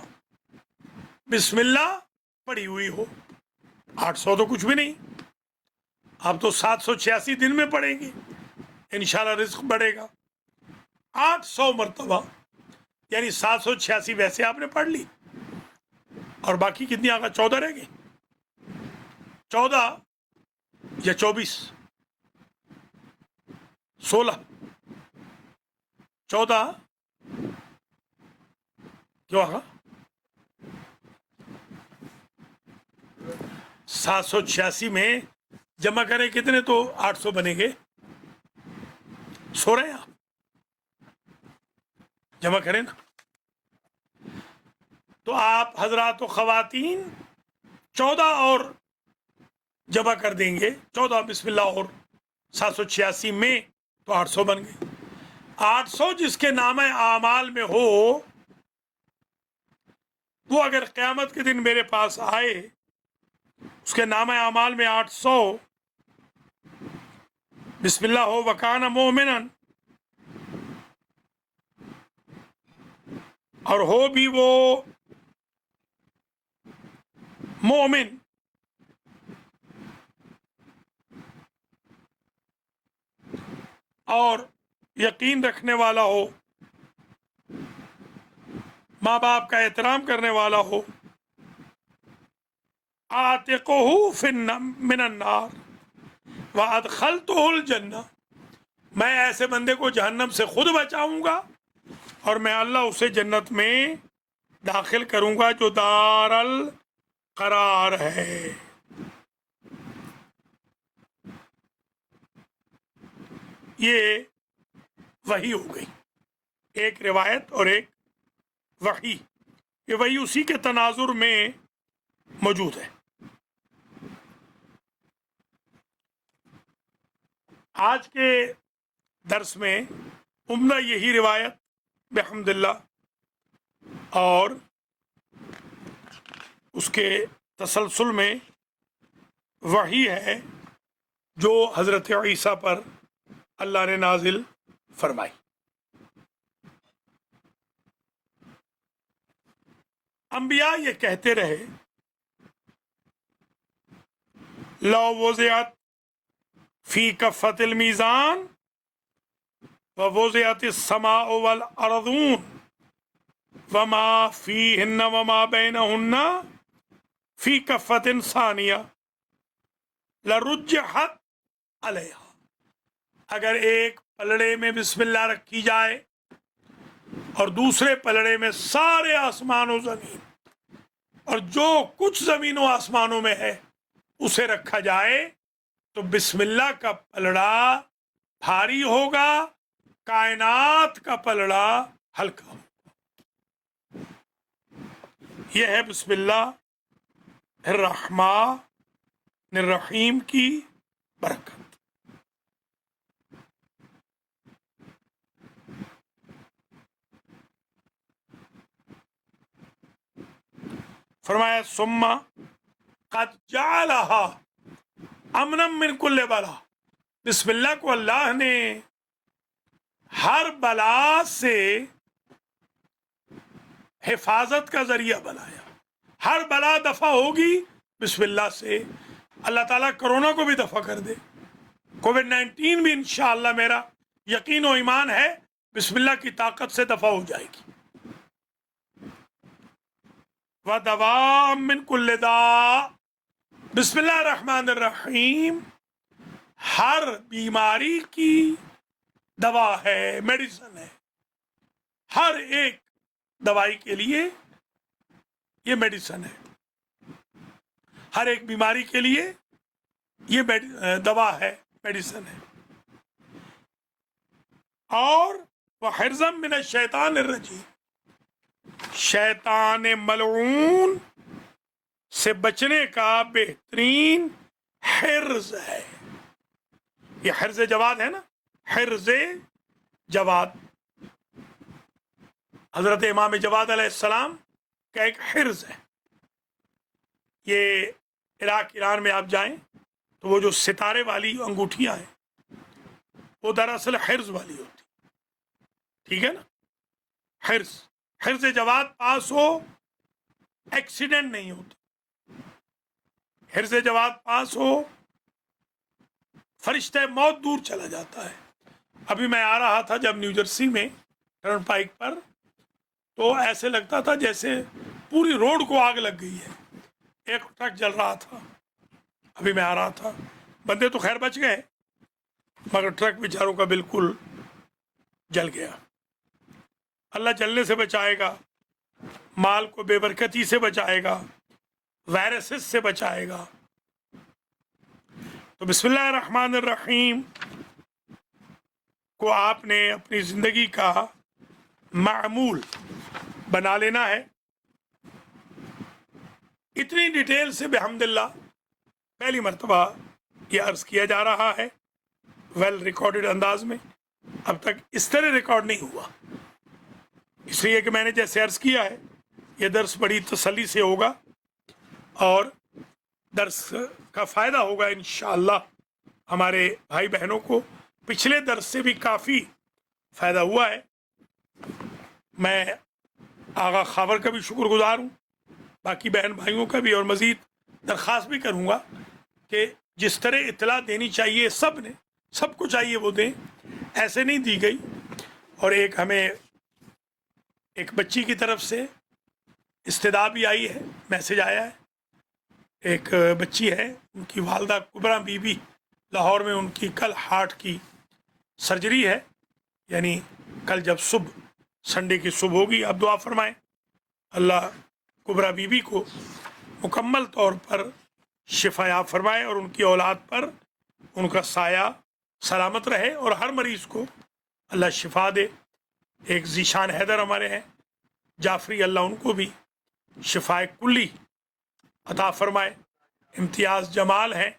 बिस्मिल्लाह पड़ी हुई हो। 800 तो कुछ भी नहीं, आप तो 786 दिन में पढ़ेंगे, इंशाल्लाह रिज़्क़ बढ़ेगा। 800 मरतबा यानी 786 वैसे आपने पढ़ ली, और बाकी कितनी आगा 14 रह गई, 14 या 24, 16, 14 क्यों आगा 786 में जमा करें कितने तो 800 बनेंगे। सो रहे हैं आप, जमा करें ना। तो आप हजरात व ख़वातीन 14 और जमा कर देंगे, 14 बिस्मिल्लाह और 786 में तो 800 बन गए। 800 जिसके नामे आमाल में हो, वो अगर क़यामत के दिन मेरे पास आए, उसके नामे आमाल में 800 बिस्मिल्लाह हो, वकाना मोमिनन, और हो भी वो मोमिन, और यकीन रखने वाला हो, माँ बाप का एहतराम करने वाला हो, आतिक़ुहु मिनन नार व अदखलतुहुल जन्नह, मैं ऐसे बंदे को जहन्नम से खुद बचाऊंगा और मैं अल्लाह उसे जन्नत में दाखिल करूंगा जो दारल करार है। ये वही हो गई, एक रिवायत और एक वही। ये वही उसी के तनाजुर में मौजूद है। आज के दर्स में उम्दा यही रिवायत बिहम्दिल्लाह और उसके तसलसल में वही है जो हज़रत ईसा पर अल्लाह ने नाजिल फरमाई। अंबिया ये कहते रहे, लौ वज़िअत फी कफ़तिल मीज़ान व वज़िअतिस समाउ वल अर्ज़ून व मा फ़ीहिन्ना व मा बैनहुन्ना फी कफ़तिन सानिया लरुज्जहत अलैहा। अगर एक पलड़े में बिस्मिल्लाह रखी जाए और दूसरे पलड़े में सारे आसमान और ज़मीन और जो कुछ ज़मीन और आसमानों में है उसे रखा जाए, तो बिस्मिल्लाह का पलड़ा भारी होगा, कायनात का पलड़ा हल्का होगा। यह है बिस्मिल्लाहिर रहमानिर रहीम की बरकत। फरमाया सुम्मा क़द जअलहा अमनम मिन कुल्लि बला, बिस्मिल्लाह को अल्लाह ने हर बला से हिफाजत का ज़रिया बनाया। हर बला दफ़ा होगी बिस्मिल्लाह से। अल्लाह ताला कोरोना को भी दफ़ा कर दे। कोविड-19 भी इंशाअल्लाह, मेरा यकीन और ईमान है, बिस्मिल्लाह की ताकत से दफ़ा हो जाएगी। व दवा मिन कुल्लि दा, बिस्मिल्लाह रहमान रहीम, हर बीमारी की दवा है, मेडिसिन है। हर एक दवाई के लिए ये मेडिसिन है, हर एक बीमारी के लिए ये दवा है, मेडिसिन है। और वह हिर्ज़म मिन शैतान रजीम, शैतान मलऊन से बचने का बेहतरीन हिर्ज़ है। ये हिर्ज़ जवाद है ना, हिर्ज़ जवाद हज़रत इमाम जवाद अलैहिस्सलाम का एक हिर्ज़ है। ये इराक ईरान में आप जाएं तो वो जो सितारे वाली अंगूठियां हैं वो दरअसल हिर्ज़ वाली होती, ठीक है ना। हिर्ज़ जवाद पास हो, एक्सीडेंट नहीं होता। हिर्ज़ जवाद पास हो, फरिश्ते मौत दूर चला जाता है। अभी मैं आ रहा था जब न्यू जर्सी में टर्न पाइक पर, तो ऐसे लगता था जैसे पूरी रोड को आग लग गई है। एक ट्रक जल रहा था, अभी मैं आ रहा था, बंदे तो खैर बच गए, मगर ट्रक बेचारों का बिल्कुल जल गया। अल्लाह जलने से बचाएगा, माल को बेबरकती से बचाएगा, वायरसेस से बचाएगा। तो बिस्मिल्लाह रहमान रहीम को आपने अपनी ज़िंदगी का मामूल बना लेना है। इतनी डिटेल से बिहम्दिल्लाह पहली मर्तबा ये अर्ज़ किया जा रहा है, वेल रिकॉर्डेड अंदाज में। अब तक इस तरह रिकॉर्ड नहीं हुआ, इसलिए कि मैंने जैसे अर्ज़ किया है, ये दर्स बड़ी तसल्ली से होगा और दर्स का फ़ायदा होगा इंशाअल्लाह। हमारे भाई बहनों को पिछले दर्स से भी काफ़ी फ़ायदा हुआ है। मैं आगा खावर का भी शुक्रगुजार हूँ, बाकी बहन भाइयों का भी, और मज़ीद दरख्वास्त भी करूँगा कि जिस तरह इत्तला देनी चाहिए सब ने, सबको चाहिए वो दें, ऐसे नहीं दी गई। और एक हमें एक बच्ची की तरफ से इस्तदा भी आई है, मैसेज आया है। एक बच्ची है, उनकी वालदा कुबरा बीबी, लाहौर में उनकी कल हार्ट की सर्जरी है, यानी कल जब सुबह संडे की सुबह होगी। आप दुआ फरमाएं अल्लाह कुबरा बीबी को मुकम्मल तौर पर शिफायाब फरमाए और उनकी औलाद पर उनका साया सलामत रहे और हर मरीज़ को अल्लाह शिफा दे। एक ज़ीशान हैदर हमारे हैं जाफरी, अल्लाह उनको भी शिफाए कुल्ली अता फरमाए। इम्तियाज़ जमाल हैं,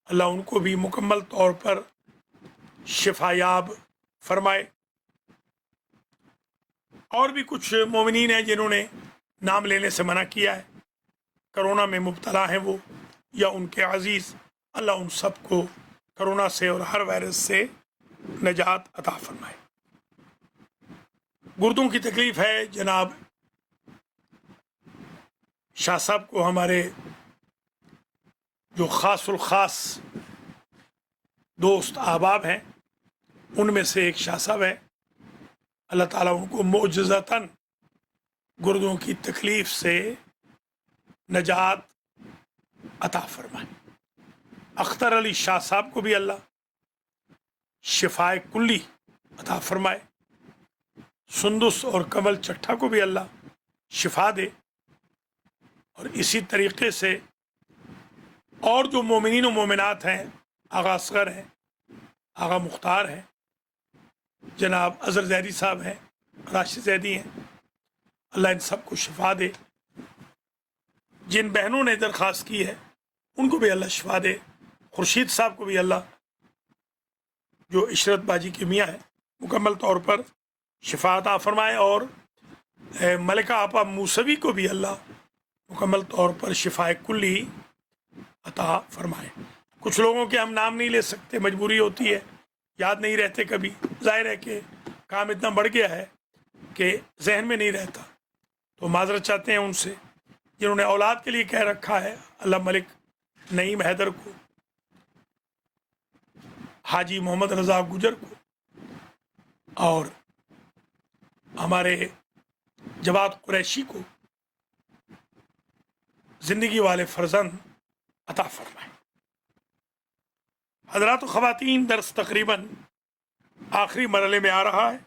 अल्लाह उनको भी मुकम्मल तौर पर शिफायाब फरमाए। और भी कुछ मोमिनीन हैं जिन्होंने नाम लेने से मना किया है, करोना में मुब्तला हैं वो या उनके अजीज़, अल्लाह उन सब को करोना से और हर वायरस से नजात अता फरमाए। गुर्दों की तकलीफ़ है, जनाब शाह साहब को हमारे जो ख़ासुल ख़ास दोस्त अहबाब हैं उनमें से एक शाह साहब है, अल्लाह ताला उनको मोजज़तन गुर्दों की तकलीफ़ से नजात अता फरमाए। अख्तर अली शाह साहब को भी अल्लाह शिफाए कुल्ली अता फरमाए। सुंदुस और कमल चट्ठा को भी अल्लाह शिफा दे। और इसी तरीक़े से और जो मोमिनीन व मोमिनात हैं, आगा असगर हैं, आगा मुख्तार हैं, जनाब अज़हर ज़ैदी साहब हैं, राशिद ज़ैदी हैं, अल्लाह इन सब को शिफा दे। जिन बहनों ने दरख्वास्त की है उनको भी अल्लाह शिफा दे। खुर्शीद साहब को भी अल्लाह, जो इशरत बाजी के मियाँ हैं, मुकम्मल तौर पर शिफा अता फरमाए। और मलिका आपा मूसवी को भी अल्लाह मुकम्मल तौर पर शिफाए कुल्ली अता फरमाए। कुछ लोगों के हम नाम नहीं ले सकते, मजबूरी होती है, याद नहीं रहते कभी, ज़ाहिर है कि काम इतना बढ़ गया है कि जहन में नहीं रहता। تو معذرت چاہتے ہیں ان سے جنہوں نے اولاد کے لیے کہہ رکھا ہے، اللہ ملک نعیم حیدر کو، حاجی محمد رضا گجر کو، اور ہمارے جواد قریشی کو زندگی والے فرزند عطا فرمائے۔ حضرات و خواتین، درس تقریباً آخری مرحلے میں آ رہا ہے۔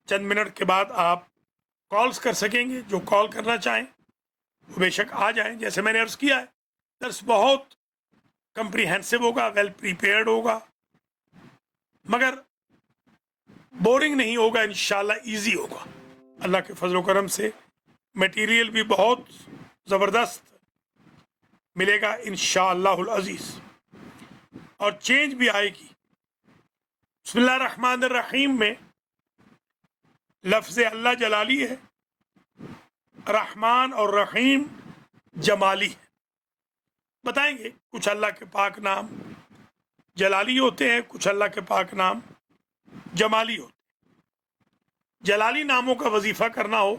چند منٹ کے بعد آپ کالز کر سکیں گے، جو کال کرنا چاہیں وہ بے شک آ جائیں۔ جیسے میں نے عرض کیا ہے، درس بہت کمپریہنسو ہوگا، ویل پریپیئرڈ ہوگا، مگر بورنگ نہیں ہوگا، انشاءاللہ ایزی ہوگا اللہ کے فضل و کرم سے۔ میٹیریل بھی بہت زبردست ملے گا انشاءاللہ العزیز، اور چینج بھی آئے گی۔ بسم اللہ الرحمن الرحیم میں لفظ اللہ جلالی ہے، رحمان اور رحیم جمالی ہے۔ بتائیں گے کچھ اللہ کے پاک نام جلالی ہوتے ہیں، کچھ اللہ کے پاک نام جمالی ہوتے ہیں۔ جلالی ناموں کا وظیفہ کرنا ہو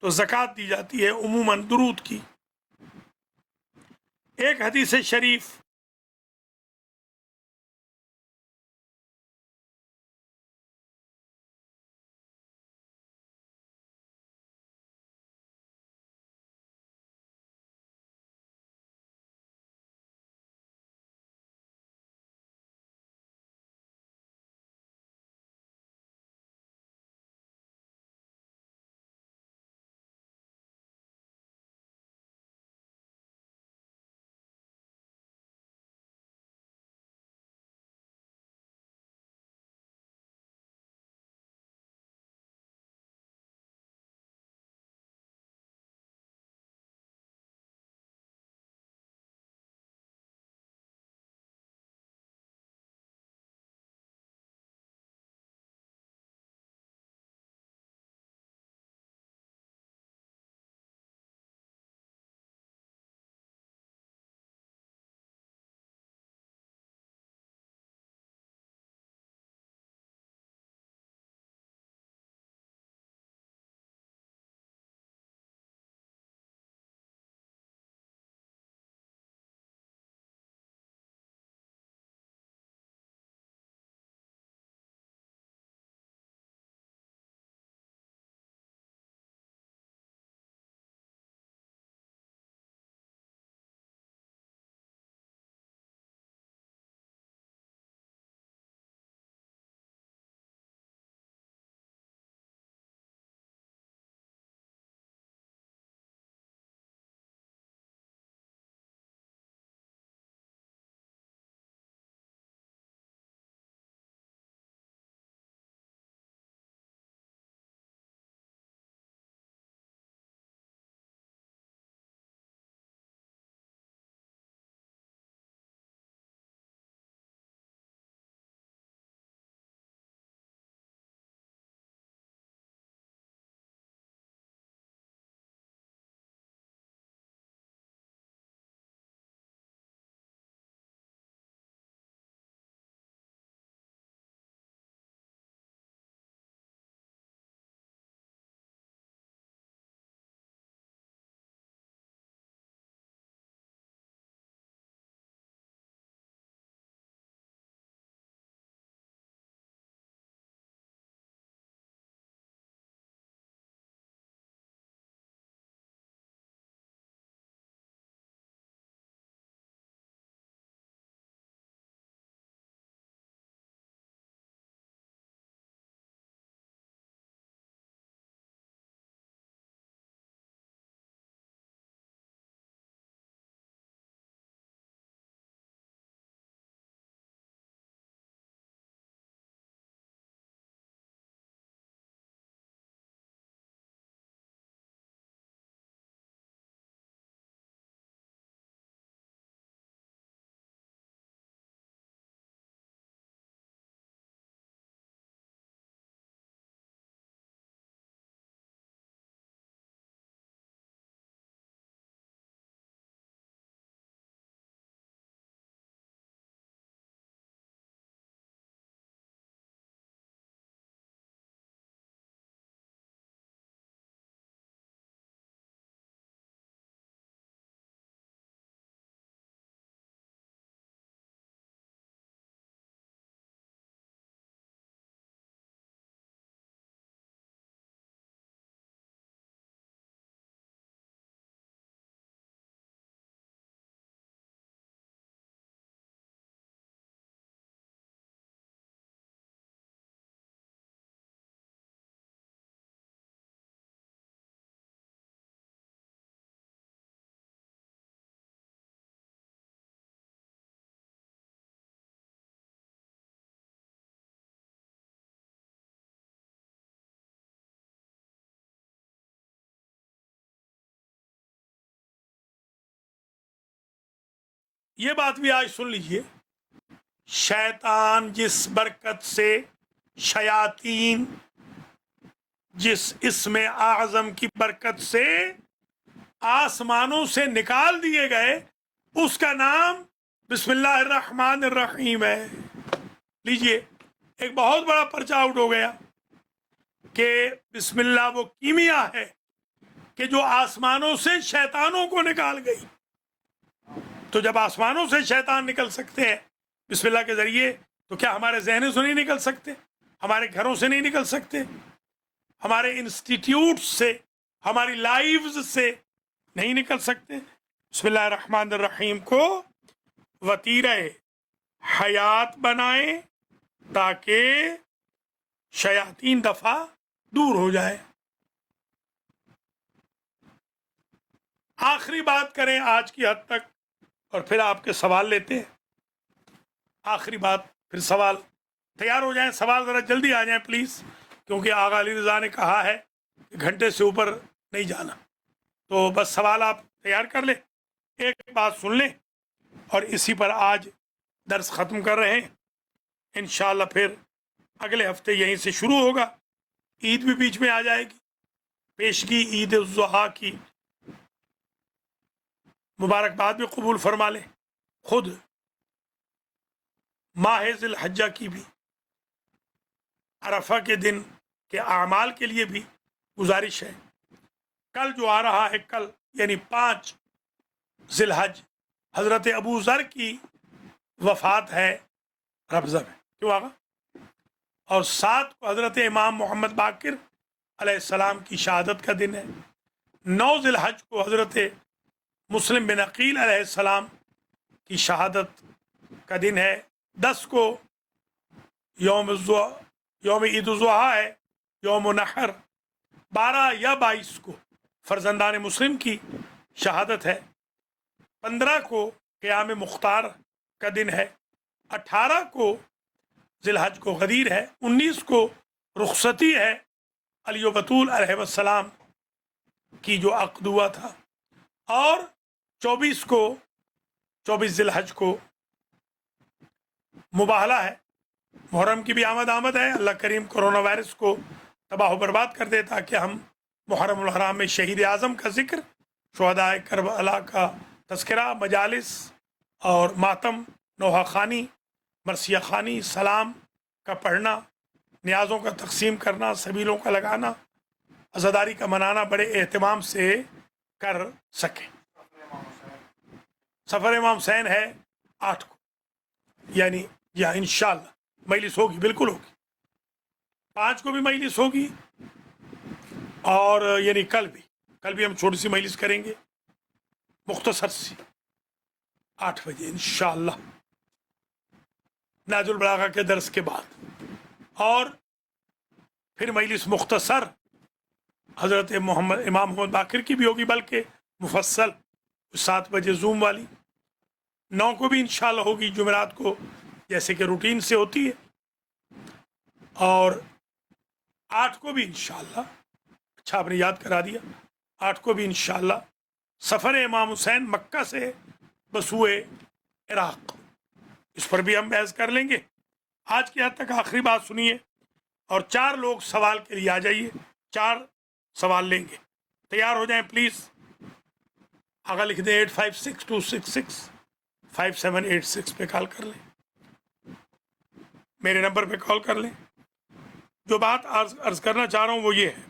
تو زکوٰۃ دی جاتی ہے، عموماً درود کی۔ ایک حدیث شریف یہ بات بھی آج سن لیجئے، شیطان جس برکت سے، شیاطین جس اسم اعظم کی برکت سے آسمانوں سے نکال دیے گئے، اس کا نام بسم اللہ الرحمن الرحیم ہے۔ لیجئے، ایک بہت بڑا پرچہ آؤٹ ہو گیا کہ بسم اللہ وہ کیمیا ہے کہ جو آسمانوں سے شیطانوں کو نکال گئی۔ تو جب آسمانوں سے شیطان نکل سکتے ہیں بسم اللہ کے ذریعے، تو کیا ہمارے ذہنوں سے نہیں نکل سکتے؟ ہمارے گھروں سے نہیں نکل سکتے؟ ہمارے انسٹیٹیوٹ سے، ہماری لائیوز سے نہیں نکل سکتے؟ بسم اللہ الرحمن الرحیم کو وتیرہ حیات بنائیں تاکہ شیاطین دفع دور ہو جائے۔ آخری بات کریں آج کی حد تک، اور پھر آپ کے سوال لیتے ہیں۔ آخری بات، پھر سوال تیار ہو جائیں، سوال ذرا جلدی آ جائیں پلیز، کیونکہ آغا علی رضا نے کہا ہے کہ گھنٹے سے اوپر نہیں جانا، تو بس سوال آپ تیار کر لیں، ایک بات سن لیں، اور اسی پر آج درس ختم کر رہے ہیں۔ انشاءاللہ پھر اگلے ہفتے یہیں سے شروع ہوگا، عید بھی بیچ میں آ جائے گی، پیشگی عید الضحیٰ کی مبارکباد بھی قبول فرما لیں۔ خود ماہ ذی الحجہ کی بھی، عرفہ کے دن کے اعمال کے لیے بھی گزارش ہے۔ کل جو آ رہا ہے، کل یعنی 5 ذی الحج، حضرت ابو ذر کی وفات ہے ربضہ میں، کیوں آگا؟ اور 7 کو حضرت امام محمد باقر علیہ السلام کی شہادت کا دن ہے۔ 9 ذی الحج کو حضرت مسلم بن عقیل علیہ السلام کی شہادت کا دن ہے۔ 10 کو یوم عید الضحیٰ ہے، یوم نحر۔ 12 یا 22 کو فرزندان مسلم کی شہادت ہے۔ 15 کو قیام مختار کا دن ہے۔ 18 کو ذی الحج کو غدیر ہے۔ 19 کو رخصتی ہے علی و بطول علیہ السلام کی جو عقد ہوا تھا، اور 24 ذی الحج کو مباہلہ ہے، محرم کی بھی آمد ہے۔ اللہ کریم کرونا وائرس کو تباہ و برباد کر دے تاکہ ہم محرم الحرام میں شہید اعظم کا ذکر، شہداء کربلا کا تذکرہ، مجالس اور ماتم، نوحہ خوانی، مرثیہ خوانی، سلام کا پڑھنا، نیازوں کا تقسیم کرنا، سبیلوں کا لگانا، عزاداری کا منانا بڑے اہتمام سے کر سکیں۔ سفر امام حسین ہے 8 کو، یعنی یا انشاءاللہ مجلس ہوگی، بالکل ہوگی۔ 5 کو بھی مجلس ہوگی، اور یعنی کل بھی ہم چھوٹی سی مجلس کریں گے، مختصر سی، 8 بجے انشاءاللہ نہج البلاغہ کے درس کے بعد، اور پھر مجلس مختصر حضرت امام محمد باقر کی بھی ہوگی، بلکہ مفصل 7 بجے زوم والی۔ 9 کو بھی انشاءاللہ ہوگی، جمعرات کو، جیسے کہ روٹین سے ہوتی ہے، اور 8 کو بھی انشاءاللہ، اچھا آپ نے یاد کرا دیا، 8 کو بھی انشاءاللہ سفر امام حسین مکہ سے بسوئے عراق، اس پر بھی ہم بحث کر لیں گے۔ آج کی حد تک آخری بات سنیے، اور 4 لوگ سوال کے لیے آ جائیے، 4 سوال لیں گے، تیار ہو جائیں پلیز۔ آگا لکھ دیں 8562665786 پہ کال کر لیں، میرے نمبر پہ کال کر لیں۔ جو بات عرض کرنا چاہ رہا ہوں وہ یہ ہے،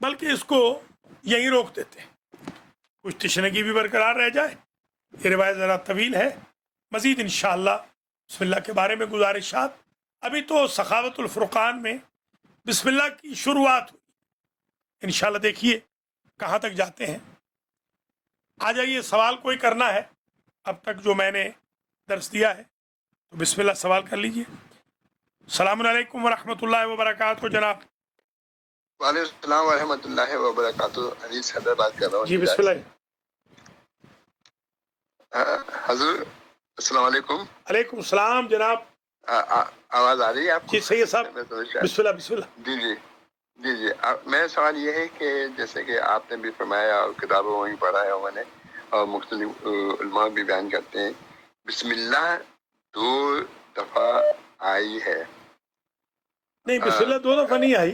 بلکہ اس کو یہیں روک دیتے ہیں، کچھ تشنگی بھی برقرار رہ جائے، یہ روایت ذرا طویل ہے، مزید انشاءاللہ بسم اللہ کے بارے میں گزارشات۔ ابھی تو سخاوت الفرقان میں بسم اللہ کی شروعات ہوئی، انشاءاللہ دیکھیے کہاں تک جاتے ہیں۔ آ جائیے، سوال کوئی کرنا ہے اب تک جو میں نے درس دیا ہے تو بسم اللہ سوال کر لیجئے۔ السلام علیکم ورحمۃ اللہ وبرکاتہ جناب۔ وعلیکم السلام ورحمۃ اللہ وبرکاتہ، عزیز حیدر بات کر رہا ہوں۔ جی بسم اللہ۔ حضور السلام علیکم۔ علیکم السلام جناب۔ آواز آ رہی ہے آپ کو؟ جی سید صاحب، بسم اللہ بسم اللہ۔ جی جی جی میرا سوال یہ ہے کہ جیسے کہ آپ نے بھی فرمایا اور کتابوں میں بھی پڑھا ہے میں نے اور مختلف علماء بھی بیان کرتے ہیں بسم اللہ 2 دفعہ آئی ہے. نہیں، بسم اللہ 2 دفعہ نہیں آئی،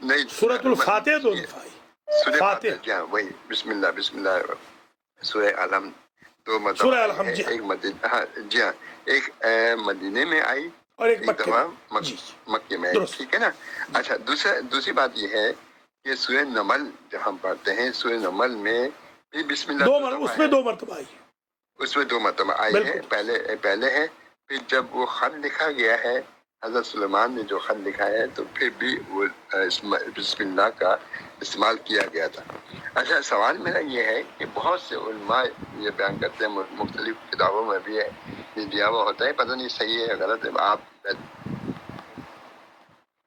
نہیں سورۃ الفاتحہ 2 دفعہ آئی. سورہ فاتحہ، فاتحہ، جی ہاں وہی بسم اللہ سورہ علم 2 مرتبہ سورہ آئی الحمد، ہے. جی ہاں، ایک مدینہ، ہاں جی ہاں، ایک مدینے میں آئی، اور ایک ایک مکے دفعہ میں. جی مکے میں آئی. درست. ٹھیک ہے نا. اچھا دوسری بات یہ ہے کہ سورہ نمل جب ہم پڑھتے ہیں سورہ نمل میں بھی بسم اللہ 2 دفعہ اس میں ہے. 2 مرتبہ آئی. اس میں 2 مرتبہ آئی ہے. بالکل. پہلے ہے، پھر جب وہ خط لکھا گیا ہے حضرت سلیمان نے جو خط لکھا ہے تو پھر بھی وہ بسم اللہ کا استعمال کیا گیا تھا. اچھا سوال میرا یہ ہے کہ بہت سے علماء یہ بیان کرتے ہیں، مختلف کتابوں میں بھی ہے، یہ دیا ہوا ہوتا ہے، پتہ نہیں صحیح ہے غلط ہے، آپ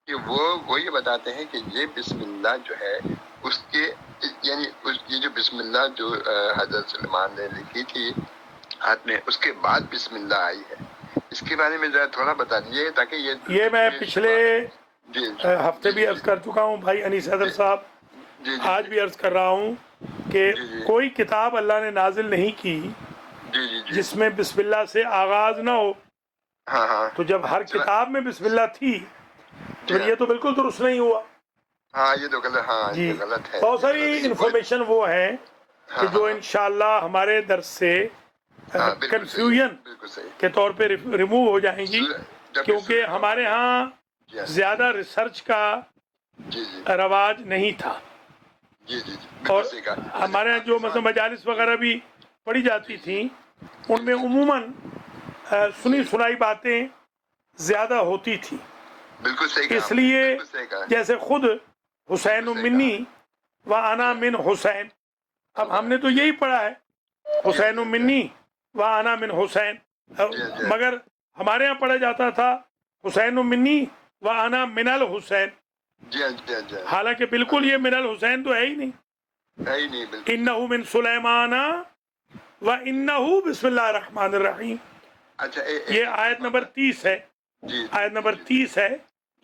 کہ وہ یہ بتاتے ہیں کہ یہ بسم اللہ جو ہے اس کے یعنی یہ جو بسم اللہ جو حضرت سلیمان نے لکھی تھی ہاتھ میں، اس کے بعد بسم اللہ آئی ہے. اس کے بارے میں ذرا تھوڑا بتا دیجیے تاکہ یہ میں پچھلے جی ہفتے بھی عرض کر چکا ہوں بھائی انیس حیدر صاحب، جی آج بھی عرض کر رہا ہوں کہ کوئی کتاب اللہ نے نازل نہیں کی جس میں بسم اللہ سے آغاز نہ ہو. ہاں ہاں تو جب ہر کتاب میں بسم اللہ تھی تو یہ تو بالکل درست نہیں ہوا. ہاں یہ تو غلط، ہاں جی یہ غلط ہے. بہت ساری انفارمیشن وہ ہیں کہ جو انشاءاللہ ہمارے درس سے کنفیوژن کے طور پہ ریموو ہو جائیں گی، کیونکہ ہمارے ہاں زیادہ ریسرچ کا رواج نہیں تھا. اور ہمارے یہاں جو مثلا مجالس وغیرہ بھی پڑھی جاتی تھیں ان میں عموماً سنی سنائی باتیں زیادہ ہوتی تھیں. بالکل صحیح. اس لیے جیسے خود حسین منی و انا من حسین، اب ہم نے تو یہی پڑھا ہے حسین منی و انا من حسین، مگر ہمارے یہاں پڑھا جاتا تھا حسین منی و انا من الحسین. حالانکہ بالکل یہ من الحسین تو ہے ہی نہیں. انہ من سلیمان و انہ بسم اللہ الرحمن الرحیم. یہ آیت نمبر 30 ہے، آیت نمبر 30 ہے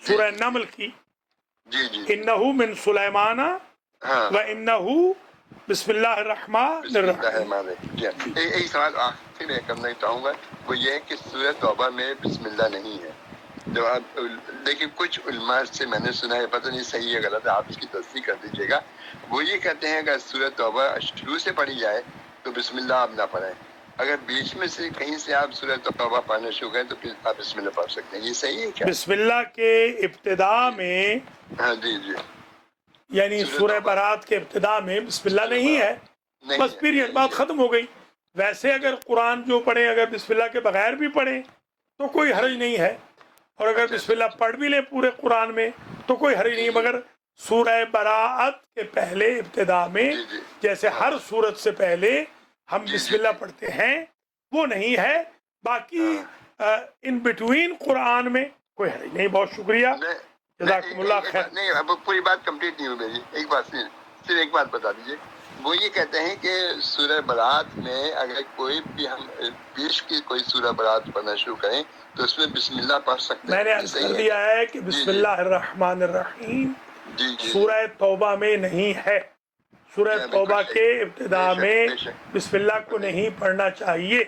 سورہ نمل کی. انہ من سلیمان و انہ بسم اللہ الرحمن الرحیم. ایک سوال آخر میں کرنا چاہوں گا، وہ یہ ہے کہ سورہ توبہ میں بسم اللہ نہیں ہے. جو آپ لیکن کچھ علماء سے میں نے سنا ہے، پتہ نہیں صحیح ہے غلط ہے، آپ اس کی تصدیق کر دیجیے گا. وہ یہ کہتے ہیں اگر سورہ توبہ شروع سے پڑھی جائے تو بسم اللہ آپ نہ پڑھیں، اگر بیچ میں سے کہیں سے آپ سورہ توبہ پڑھنا شروع کریں تو پھر آپ بسم اللہ پڑھ سکتے ہیں. یہ صحیح ہے کیا؟ بسم اللہ کے ابتدا میں، ہاں جی جی، یعنی سورہ برات کے ابتدا میں بسم اللہ نہیں ہے، بس پیریڈ، بات ختم ہو گئی. ویسے اگر قرآن جو پڑھیں اگر بسم اللہ کے بغیر بھی پڑھیں تو کوئی حرج نہیں ہے، اور اگر بسم اللہ پڑھ بھی لیں پورے قرآن میں تو کوئی حرج نہیں. مگر سورہ براءت کے پہلے ابتدا میں جیسے ہر سورت سے پہلے ہم بسم اللہ پڑھتے ہیں وہ نہیں ہے. باقی ان بٹوین قرآن میں کوئی حرج نہیں. بہت شکریہ، جزاکم اللہ خیر. نہیں اب پوری بات کمپلیٹ نہیں ہوئی میری، ایک بات صرف ایک بات بتا دیجیے. وہ یہ کہتے ہیں کہ سورہ برات میں اگر کوئی بھی ہم بیچ کی کوئی سورہ برات پڑھنا شروع کریں تو اس میں بسم اللہ پڑھ سکتے ہیں. میں نے عرض کر دیا ہے کہ بسم اللہ الرحمن الرحیم سورہ توبہ میں نہیں ہے. سورہ توبہ کے ابتدا میں بسم اللہ کو نہیں پڑھنا چاہیے،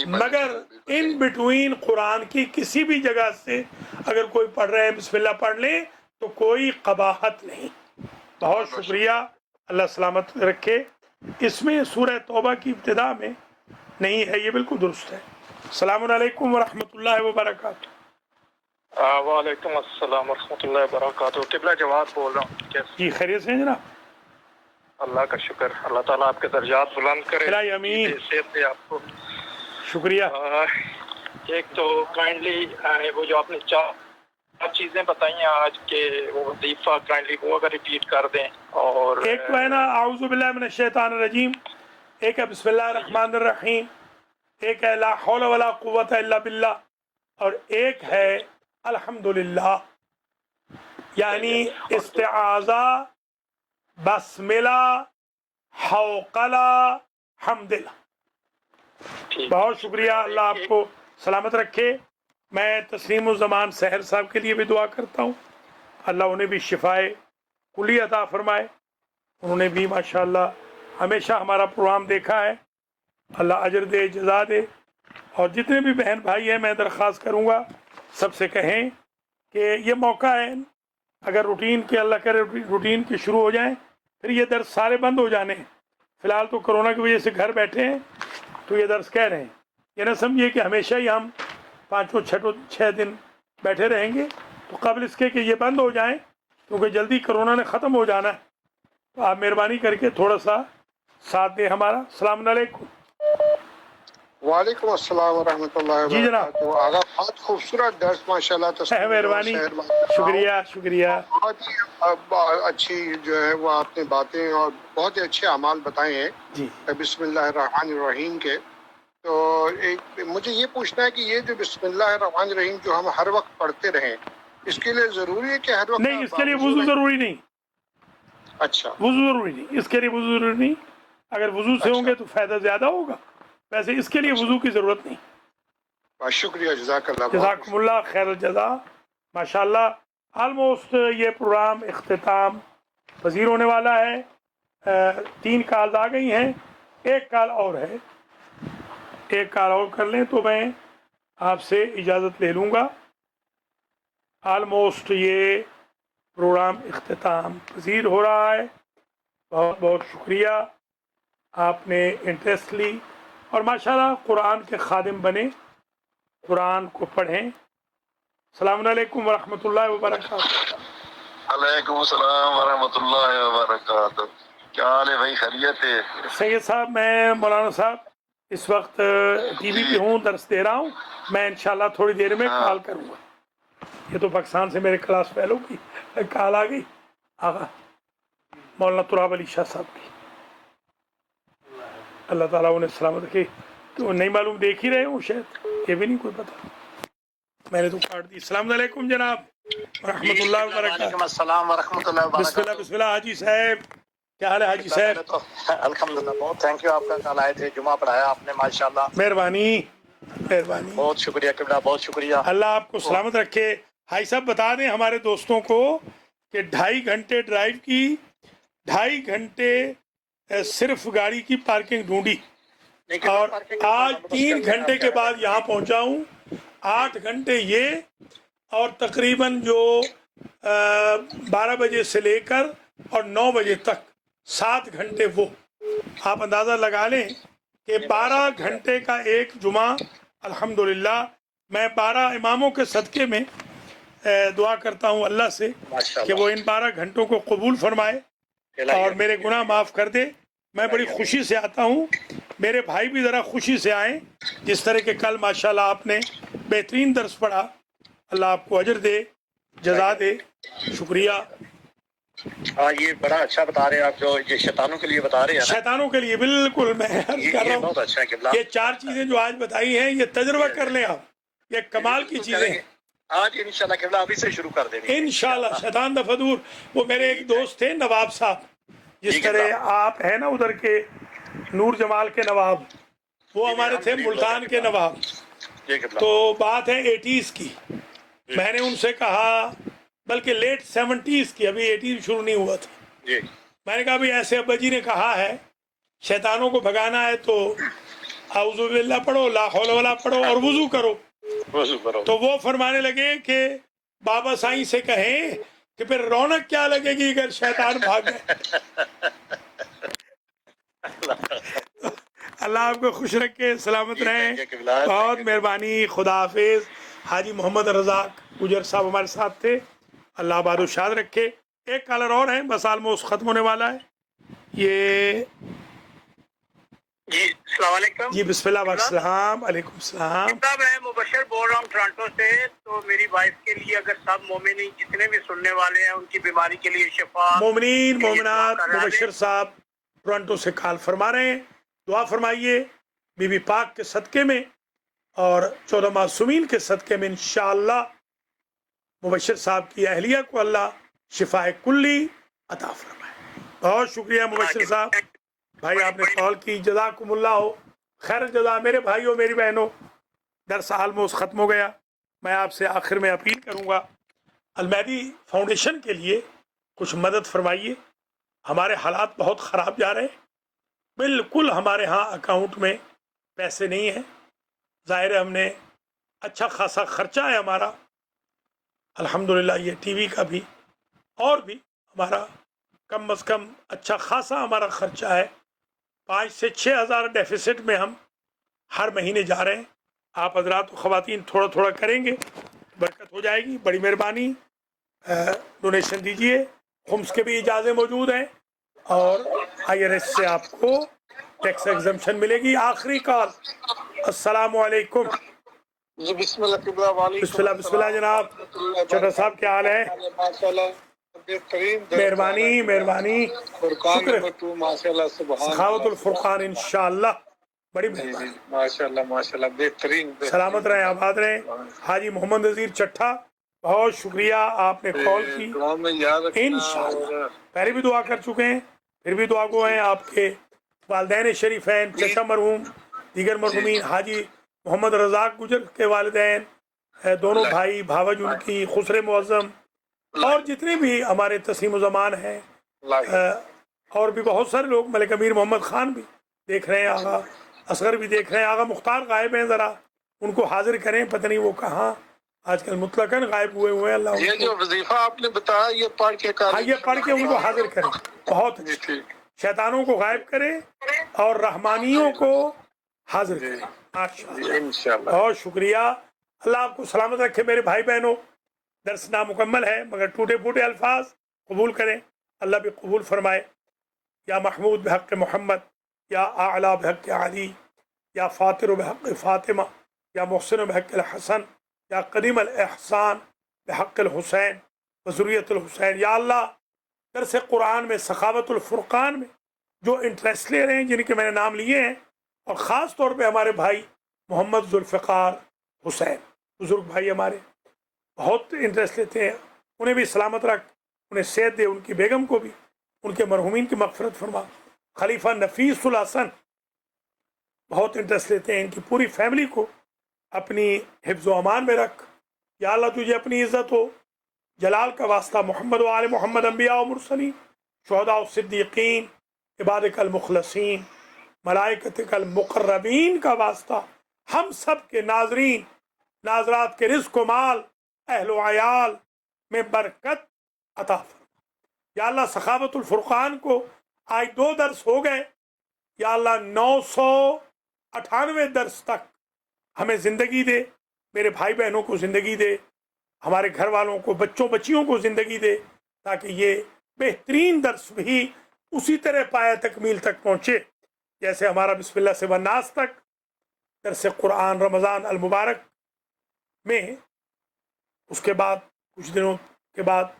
مگر ان بٹوین قرآن کی کسی بھی جگہ سے اگر کوئی پڑھ رہے ہیں بسم اللہ پڑھ لیں تو کوئی قباحت نہیں. بہت شکریہ، اللہ سلامت رکھے. اس میں سورہ توبہ کی ابتدا میں نہیں ہے، یہ بالکل درست ہے. السلام علیکم ورحمۃ اللہ وبرکاتہ. وعلیکم السلام ورحمۃ اللہ وبرکاتہ. قبلہ جواد بول رہا ہوں. جی خیریت سے ہیں جناب؟ اللہ کا شکر، اللہ تعالیٰ آپ کے درجات بلند کرے، امین. صحت دے آپ کو. شکریہ. ایک تو کائنڈلی وہ جو آپ نے چار چیزیں بتائی ہیں آج کے، وہ وظیفہ کائنڈلی وہ اگر ریپیٹ کر دیں. اور ایک تو ہے نا اعوذ باللہ من الشیطان الرجیم، ایک ہے بسم اللہ الرحمن الرحیم، ایک ہے لا حول ولا قوت الا باللہ، اور ایک ہے الحمدللہ. یعنی استعاذہ، بسملہ، حوقلہ، حمدللہ. بہت شکریہ، اللہ آپ کو سلامت رکھے. میں تسلیم الزمان سحر صاحب کے لیے بھی دعا کرتا ہوں، اللہ انہیں بھی شفائے कुली अता फरमाए। उन्होंने भी माशाअल्लाह हमेशा हमारा प्रोग्राम देखा है, अल्लाह अजर दे, जज़ा दे। और जितने भी बहन भाई हैं, मैं दरख्वास्त करूँगा सबसे कहें कि ये मौका है, अगर रूटीन के अल्लाह करे रूटीन के शुरू हो जाएं, फिर ये दर्स सारे बंद हो जाने। फ़िलहाल तो कोरोना की वजह से घर बैठे हैं, तो ये दर्स कह रहे हैं। ये ना समझिए कि हमेशा ही हम 5-6 दिन बैठे रहेंगे, तो कबल इसके कि ये बंद हो जाएं, क्योंकि जल्दी कोरोना ने ख़त्म हो जाना है। तो आप मेहरबानी करके थोड़ा सा साथ दें हमारा। अस्सलाम वालेकुम। वालेकुम अस्सलाम वरहमतुल्लाहि जी जनाब। वबरकातुहू। आगा बहुत खूबसूरत दर्स माशाल्लाह, मेहरबानी, शुक्रिया शुक्रिया। बहुत ही अच्छी जो है वो आपने बातें और बहुत ही अच्छे अमाल बताए हैं जी बिस्मिल्लाहिर्रहमानिर्रहीम के। तो एक मुझे ये पूछना है कि ये जो बिस्मिल्लाहिर्रहमानिर्रहीम जो हम हर वक्त पढ़ते रहें, इसके लिए ज़रूरी है कि हर वक्त नहीं, इसके लिए वुज़ू ज़रूरी नहीं। अच्छा, वुज़ू ज़रूरी नहीं, इसके लिए वुज़ू ज़रूरी नहीं। अगर वुज़ू से होंगे तो फ़ायदा ज़्यादा होगा, वैसे इसके लिए वुज़ू की ज़रूरत नहीं। बहुत शुक्रिया, जज़ाकल्लाह। जज़ाकुमुल्लाह खैर जज़ा। माशाअल्लाह ऑलमोस्ट ये प्रोग्राम इख्तिताम पज़ीर होने वाला है। 3 कॉल्स आ गई हैं, एक कॉल और है, एक कॉल और कर लें तो मैं आपसे इजाज़त ले लूँगा। ऑलमोस्ट ये प्रोग्राम इख्तिताम पज़ीर हो रहा है। बहुत बहुत शुक्रिया, आपने इंटरेस्ट ली और माशाल्लाह कुरान के खादिम बने, कुरान को पढ़ें। अस्सलाम वालेकुम वरहमतुल्लाहि वबरकातुहू। वालेकुम अस्सलाम वरहमतुल्लाहि वबरकातुहू। क्या हाल है भाई, खैरियत है? सैयद साहब, मैं मौलाना साहब इस वक्त टीवी पे हूँ, दर्स दे रहा हूँ। मैं इंशाल्लाह थोड़ी देर में कॉल करूँगा। ये तो पाकिस्तान से मेरे क्लास फेलो की कॉल आ गई, आगा मौलाना तुराब अली शाह साहब की। अल्लाह ताला उन्हें सलामत रखे। तो नहीं मालूम, देख ही रहे हो शायद, ये भी नहीं कोई पता, मैंने तो काट दी। अस्सलाम वालेकुम जनाब रहमतुल्लाहि व बरकातहू। अस्सलाम वरहमतुल्लाहि बिस्मिल्लाह बिस्मिल्लाह। हाजी साहब, क्या हाल है हाजी साहब? तो अल्हम्दुलिल्लाह, बहुत थैंक यू, आपका कल आए थे, जुमा पढ़ाया आपने माशाल्लाह, मेहरबानी मेहरबानी। बहुत शुक्रिया किबला, बहुत शुक्रिया। अल्लाह आपको सलामत रखे। हाई साहब बता दें हमारे दोस्तों को कि 2.5 घंटे ड्राइव की, 2.5 घंटे सिर्फ गाड़ी की पार्किंग ढूंढी और आज 3 घंटे के बाद यहाँ पहुँचा हूँ। 8 घंटे ये और तकरीबन जो 12 बजे से लेकर और 9 बजे तक 7 घंटे वो, आप अंदाज़ा लगा लें कि 12 घंटे का एक जुमा। अल्हम्दुलिल्लाह, मैं 12 इमामों के सदक़े में दुआ करता हूँ अल्लाह से कि वो इन 12 घंटों को कबूल फरमाए और मेरे गुनाह माफ़ कर दे। मैं बड़ी खुशी से आता हूँ, मेरे भाई भी ज़रा खुशी से आएँ। जिस तरह के कल माशाल्लाह आपने बेहतरीन दर्स पढ़ा, अल्लाह आपको अजर दे, जज़ा दे, शुक्रिया। हाँ, ये बड़ा अच्छा बता रहे हैं आप, जो ये शैतानों के लिए बता रहे हैं ना, शैतानों के लिए बिल्कुल मैं अर्ज कर रहा बहुत हूँ। अच्छा है किबला। ये 4 चीज़ें जो आज बताई हैं, ये तजुर्बा कर लें आप, ये कमाल की चीज़ें हैं। आज इंशाल्लाह किबला अभी से शुरू कर देंगे इंशाल्लाह, शैतान दफा दूर। वो मेरे एक दोस्त थे नवाब साहब, जिस तरह आप है ना उधर के नूर जमाल के नवाब, वो हमारे थे मुल्तान के नवाब। तो बात है 80s की, मैंने उनसे कहा, बल्कि लेट 70s की, अभी 80s शुरू नहीं हुआ था। मैंने कहा भाई ऐसे अब्बा जी ने कहा है शैतानों को भगाना है तो आऊज़ु बिल्लाह पढ़ो, ला हौला वला पढ़ो और वुज़ू करो। तो वो फरमाने लगे कि बाबा साईं से कहें कि फिर रौनक क्या लगेगी अगर शैतान भाग गए। अल्लाह आपको खुश रखे, सलामत रहें, बहुत मेहरबानी, खुदा हाफिज। हाजी मोहम्मद रज़ाक गुजर साहब हमारे साथ थे, अल्लाह आबाद शाद रखे। एक कॉलर और है, बस आलमोस्ट ख़त्म होने वाला है ये। जी अस्सलाम वालेकुम। जी बिस्मिल्लाह वस्सलाम अलैकुम सलाम। मैं मुबशर बोल रहा हूँ टोरंटो से। तो मेरी वाइफ के लिए, अगर सब मोमिन जितने भी सुनने वाले हैं, उनकी बीमारी के लिए शिफा, मोमिनीन मोमिनात, मुबशर साहब टोरंटो से कॉल फरमा रहे हैं, दुआ फरमाइए बीबी पाक के सदक़े में और 14 मासूमीन के सदक़े में इंशाअल्लाह मुबशर साहब की अहलिया को अल्लाह शिफाए कुल्ली अता फरमाए। बहुत शुक्रिया मुबशर साहब, भाई आपने कॉल की, जज़ाकुमुल्लाह हो खैर जज़ा। मेरे भाइयों मेरी बहनों, दर्स ऑलमोस्ट ख़त्म हो गया। मैं आपसे आखिर में अपील करूँगा, अलमहदी फाउंडेशन के लिए कुछ मदद फरमाइए, हमारे हालात बहुत ख़राब जा रहे हैं, बिल्कुल हमारे यहाँ अकाउंट में पैसे नहीं हैं। ज़ाहिर है हमने अच्छा खासा खर्चा है हमारा, अल्हम्दुलिल्लाह ये टीवी का भी और भी हमारा कम अज़ कम अच्छा खासा हमारा खर्चा है। 5 से 6 हज़ार डेफिसिट में हम हर महीने जा रहे हैं। आप हजरात व ख़वातीन थोड़ा थोड़ा करेंगे, बरकत हो जाएगी, बड़ी मेहरबानी। डोनेशन दीजिए। खुम्स के भी इजाज़े मौजूद हैं और IRS से आपको टैक्स एग्जम्पशन मिलेगी। आखिरी कॉल। अस्सलामु अलैकुम। जी बिस्मिल्लाह किबला वालेकुम बिस्मिल्लाह बिस्मिल्लाह जनाब। चौधरी साहब क्या हाल है? माशाल्लाह बेहतरीन मेहरबानी मेहरबानी, फुरकान शुक्र। नंबर 2 माशाल्लाह सुभान सखावतुल फुरकान इंशाअल्लाह, बड़ी जी मेहरबानी। जी माशाल्लाह माशाल्लाह बेहतरीन सलामत रहें, आबाद रहें। हाजी मोहम्मद नज़ीर चट्ठा, बहुत शुक्रिया आपने कॉल की। दुआ में याद रखना इंशाअल्लाह और पहले भी दुआ कर चुके हैं, फिर भी दुआ गो हैं। आपके वालदैन शरीफैन, चचा मरहूम, दीगर मरहूमीन, हाजी मोहम्मद रज़ाक गुजर के वालिदैन, दोनों भाई भावज उनकी, खुसरे मुअज़्ज़म और जितने भी हमारे तस्लीम ज़मान हैं, और भी बहुत सारे लोग, मलिक अमीर मोहम्मद खान भी देख रहे हैं, आगा असगर भी देख रहे हैं, आगा मुख्तार गायब हैं, ज़रा उनको हाजिर करें, पता नहीं वो कहाँ आजकल मुतलकन गायब हुए हैं। अल्लाह ये जो वजीफा आपने बताया ये पढ़ के हाँ, ये पढ़ के उनको हाजिर करें, बहुत जी ठीक शैतानों को गायब करें और रहमानियों को हाजिर करें। माशाअल्लाह, इंशाल्लाह। बहुत शुक्रिया। अल्लाह आपको सलामत रखे मेरे भाई बहनों। दर्स नामुकम्मल है मगर टूटे फूटे अल्फाज कबूल करें, अल्लाह भी कबूल फरमाए। या महमूद बहक़ मोहम्मद, या आला बहक़ अली, या फ़ातिर बहक़ फ़ातिमा, या मुहसिन बहक़ हसन, या कदीम अल एहसान बहक़ हुसैन व ज़ुर्रियतुल हुसैन। या अल्लाह दरस कुरान में, सखावतुल फुरकान में जो इंटरेस्ट ले रहे हैं, जिनके मैंने नाम लिए हैं, और ख़ास तौर पे हमारे भाई मोहम्मद जुल्फ़िकार हुसैन, बुज़ुर्ग भाई हमारे बहुत इंटरेस्ट लेते हैं, उन्हें भी सलामत रख, उन्हें सेहत दे, उनकी बेगम को भी, उनके मरहूमीन की मग़फ़िरत फरमा। खलीफा नफ़ीसुल हसन बहुत इंटरेस्ट लेते हैं, इनकी पूरी फैमिली को अपनी हिफ्ज़ व अमान में रख। या अल्लाह तुझे अपनी इज़्ज़त हो जलाल का वास्ता, मोहम्मद व आले मोहम्मद, अम्बिया व मुरसलीन, शुहदा व सिद्दीक़ीन, इबादिकल मुखलसीन, मलाइकतिकल मुक़र्रबीन का वास्ता, हम सब के नाजरीन नाजरात के रिज़्क़ व माल, अहल व अयाल में बरकत अता फरमा। या अल्लाह सखावतुल फुरकान को आज 2 दर्स हो गए, या अल्लाह 998 दर्स तक हमें ज़िंदगी दे, मेरे भाई बहनों को ज़िंदगी दे, हमारे घर वालों को, बच्चों बच्चियों को ज़िंदगी दे, ताकि ये बेहतरीन दर्स भी उसी तरह पाया तकमील तक पहुँचे जैसे हमारा बिस्मिल्लाह से वन्नास तक दर्स कुरान रमज़ान अल मुबारक में, उसके बाद कुछ दिनों के बाद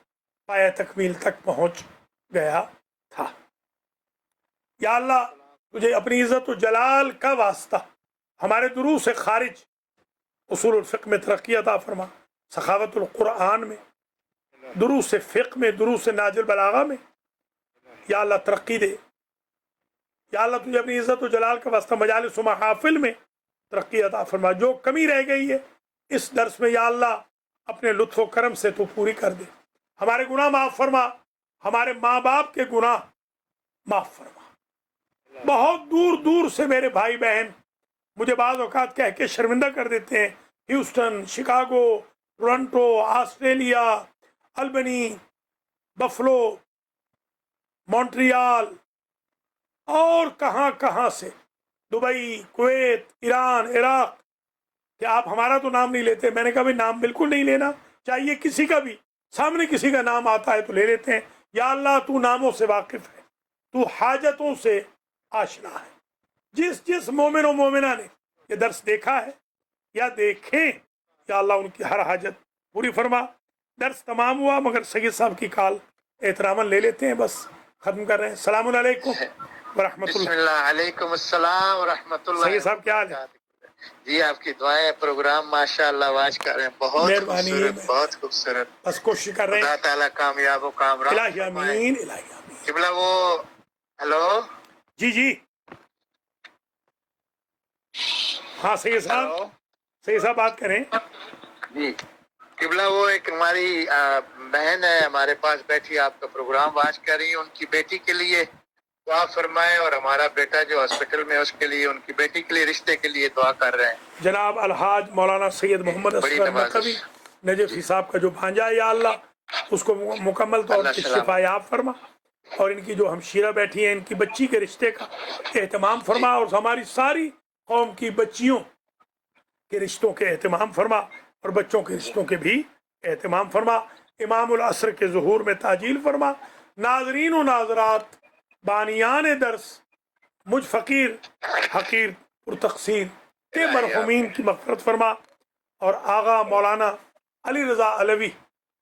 पाया तकमील तक पहुँच गया था। या अल्लाह तुझे अपनी इज़्ज़त व जलाल का वास्ता हमारे दुरूस से खारिज उसूल फ़िक़्ह में तरक्की अता फरमा, सखावतुल कुरान में, दुरूस से फ़िक़्ह में, दुरूस से नाजिल बलागा में, या अल्लाह तरक्की दे। या अल्लाह तुझे अपनी इज़्ज़त व जलाल का वास्ता मजालिस व महफ़िल में तरक्की अता फरमा। जो कमी रह गई है इस दर्स में, या अल्लाह अपने लुत्फ़ व करम से तू पूरी कर दे। हमारे गुनाह माफ़ फरमा, हमारे माँ बाप के गुनाह माफ़ फरमा। बहुत दूर दूर से मेरे भाई बहन मुझे बाज़ औक़ात कह के शर्मिंदा कर देते हैं, Houston, Chicago, Toronto, Australia, Albany, buffalo, Montreal और कहाँ कहाँ से, दुबई, कुवैत, ईरान, इराक़, कि आप हमारा तो नाम नहीं लेते। मैंने कहा भाई नाम बिल्कुल नहीं लेना चाहिए किसी का भी, सामने किसी का नाम आता है तो ले लेते हैं। या अल्लाह तू नामों से वाकिफ़ है, तू हाजतों से आशना है। जिस जिस मोमिन व मोमिना ने ये दर्स देखा है या देखें, या अल्लाह उनकी हर हाजत पूरी फरमा। दर्स तमाम हुआ मगर सैयद साहब की कॉल एहतरामन ले लेते हैं, बस ख़त्म कर रहे हैं। अस्सलामु अलैकुम व रहमतुल्लाह। बिस्मिल्लाह अस्सलाम व रहमतुल्लाह। सैयद साहब क्या हाल है? जी आपकी दुआएं, प्रोग्राम माशाअल्लाह वाज कर रहे हैं, बहुत खूबसूरत, बहुत खूबसूरत। बस कोशिश कर रहे हैं, अल्लाह ताला कामयाब व कामयाब। इलाही आमीन, इलाही आमीन। किबला वो हेलो जी जी हाँ सैयद साहब, सैयद साहब बात करें। जी किबला वो एक हमारी بہن ہے ہمارے پاس بیٹھی آپ کا پروگرام واچ کر رہی ہیں، ان کی بیٹی کے لیے دعا فرمائیں، اور ہمارا بیٹا جو ہاسپٹل میں اس کے لیے، ان کی بیٹی کے لیے، رشتے کے لیے دعا کر رہے ہیں۔ جناب الحاج مولانا سید محمد اصغر نقوی نجفی صاحب کا جو بھانجا ہے، یا اللہ اس کو مکمل طور پر شفا یاب فرما، اور ان کی جو ہمشیرہ بیٹھی ہیں ان کی بچی کے رشتے کا اہتمام فرما، اور ہماری ساری قوم کی بچیوں کے رشتوں کے اہتمام فرما، اور بچوں کے رشتوں کے بھی اہتمام فرما۔ امام العصر کے ظہور میں تعجیل فرما۔ ناظرین و ناظرات، بانیان درس، مجھ فقیر حقیر پرتقصیر کے مرحومین کی مغفرت فرما، اور آغا مولانا علی رضا علوی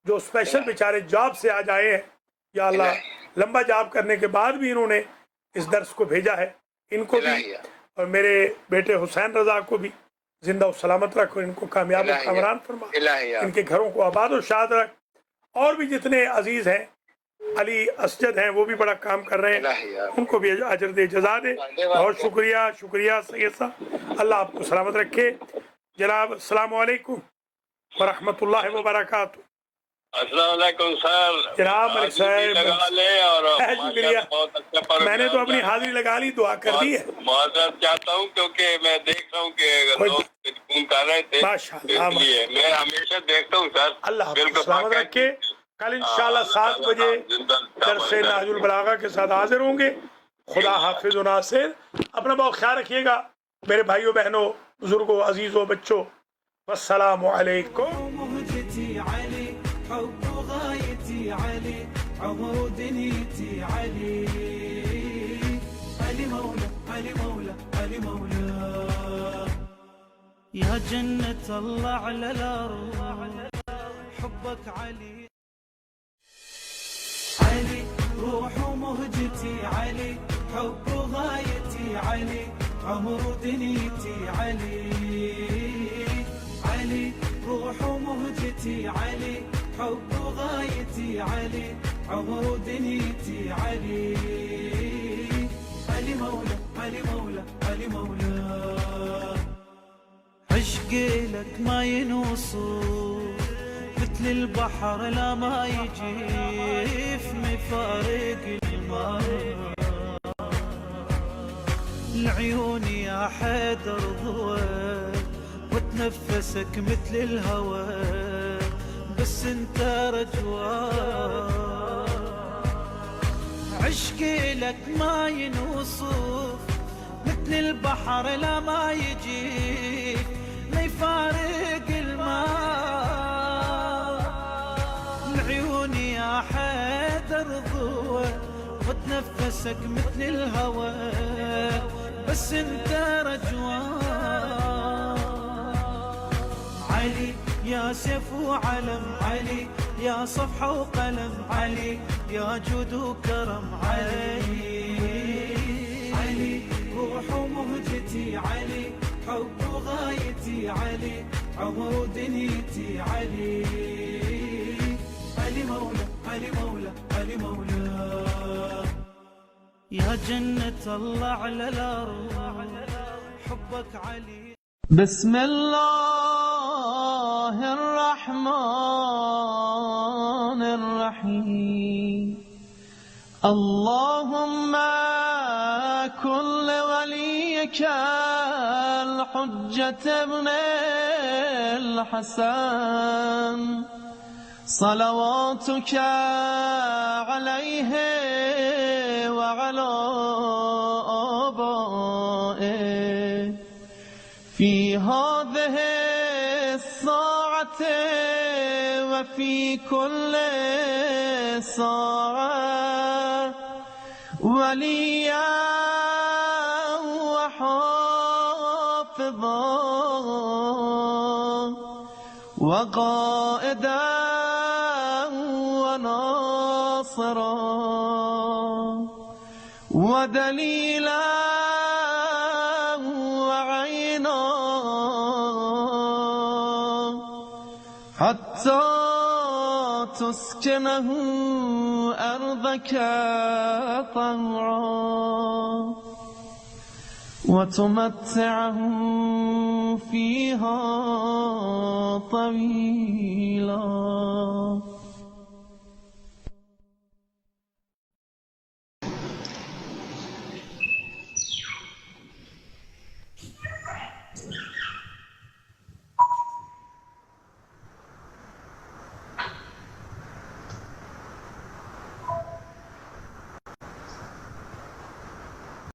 جو اسپیشل بیچارے جاب سے آج آئے ہیں، یا اللہ لمبا جاب کرنے کے بعد بھی انہوں نے اس درس کو بھیجا ہے، ان کو بھی، اور میرے بیٹے حسین رضا کو بھی زندہ و سلامت رکھ، اور ان کو کامیاب و کامران فرما، ان کے گھروں کو آباد و شاد رکھ، اور بھی جتنے عزیز ہیں، علی اسجد ہیں وہ بھی بڑا کام کر رہے ہیں، ان کو بھی اجر دے، جزا دے۔ بہت شکریہ سید صاحب، اللہ آپ کو سلامت رکھے۔ جناب السلام علیکم ورحمۃ اللہ وبرکاتہ۔ السلام علیکم سر، جناب ملک صاحب لگا لے، اور شکریہ، بہت اچھا پروگرام میں نے تو اپنی حاضری لگا لی، دعا کر دی ہے۔ معذرت چاہتا ہوں کیونکہ میں دیکھ رہا ہوں کہ لوگ فون کر رہے تھے، ماشاءاللہ، اس لیے میں ہمیشہ دیکھتا ہوں سر۔ اللہ آپ کو سلامت رکھے۔ کل انشاءاللہ 7 بجے درس نہج البلاغہ کے ساتھ حاضر ہوں گے۔ خدا حافظ و ناصر، اپنا بہت خیال رکھیے گا میرے بھائیوں بہنوں، بزرگوں، عزیزوں، بچوں، والسلام علیکم۔ حب غايتي علي، عمر دنيتي علي، علي مولا علي مولا علي مولا، يا جنة الله على الأرض، حبك علي علي، روح ومهجتي علي، حب غايتي علي، عمر دنيتي علي، علي روح ومهجتي علي، حب غايتي علي، عمر دنيتي علي، علي مولا علي مولا علي مولا، عشقي لك ما ينوصف، مثل البحر لا ما يجيف، مفارق الماء العيون يا حيدر ضوى، وتنفسك مثل الهوى، بس انت رجوان، عشقي لك ما ينوصف، مثل البحر لا ما يجي، ما يفارق الماء العيون يا حيدر ضوى، وتنفسك مثل الهوى، بس انت رجوان، علي يا سيف وعلم علي، يا صفحة وقلم علي، يا جود وكرم علي، علي روح ومهجتي علي، حب وغايتي علي، عمر دنيتي علي، علي مولا علي مولا علي مولا، يا جنة الله على الأرض، حبك علي. بسم الله الرحمن الرحيم، اللهم كن لوليك الحجة ابن الحسن صلواتك عليه وعلى آبائه في هذه الساعة وفي كل ساعة، وليا وحافظا وقائدا وناصرا ودليلا وعينا، حتى تسكنه أرضك طوعا وتمتعه فيها طويلا.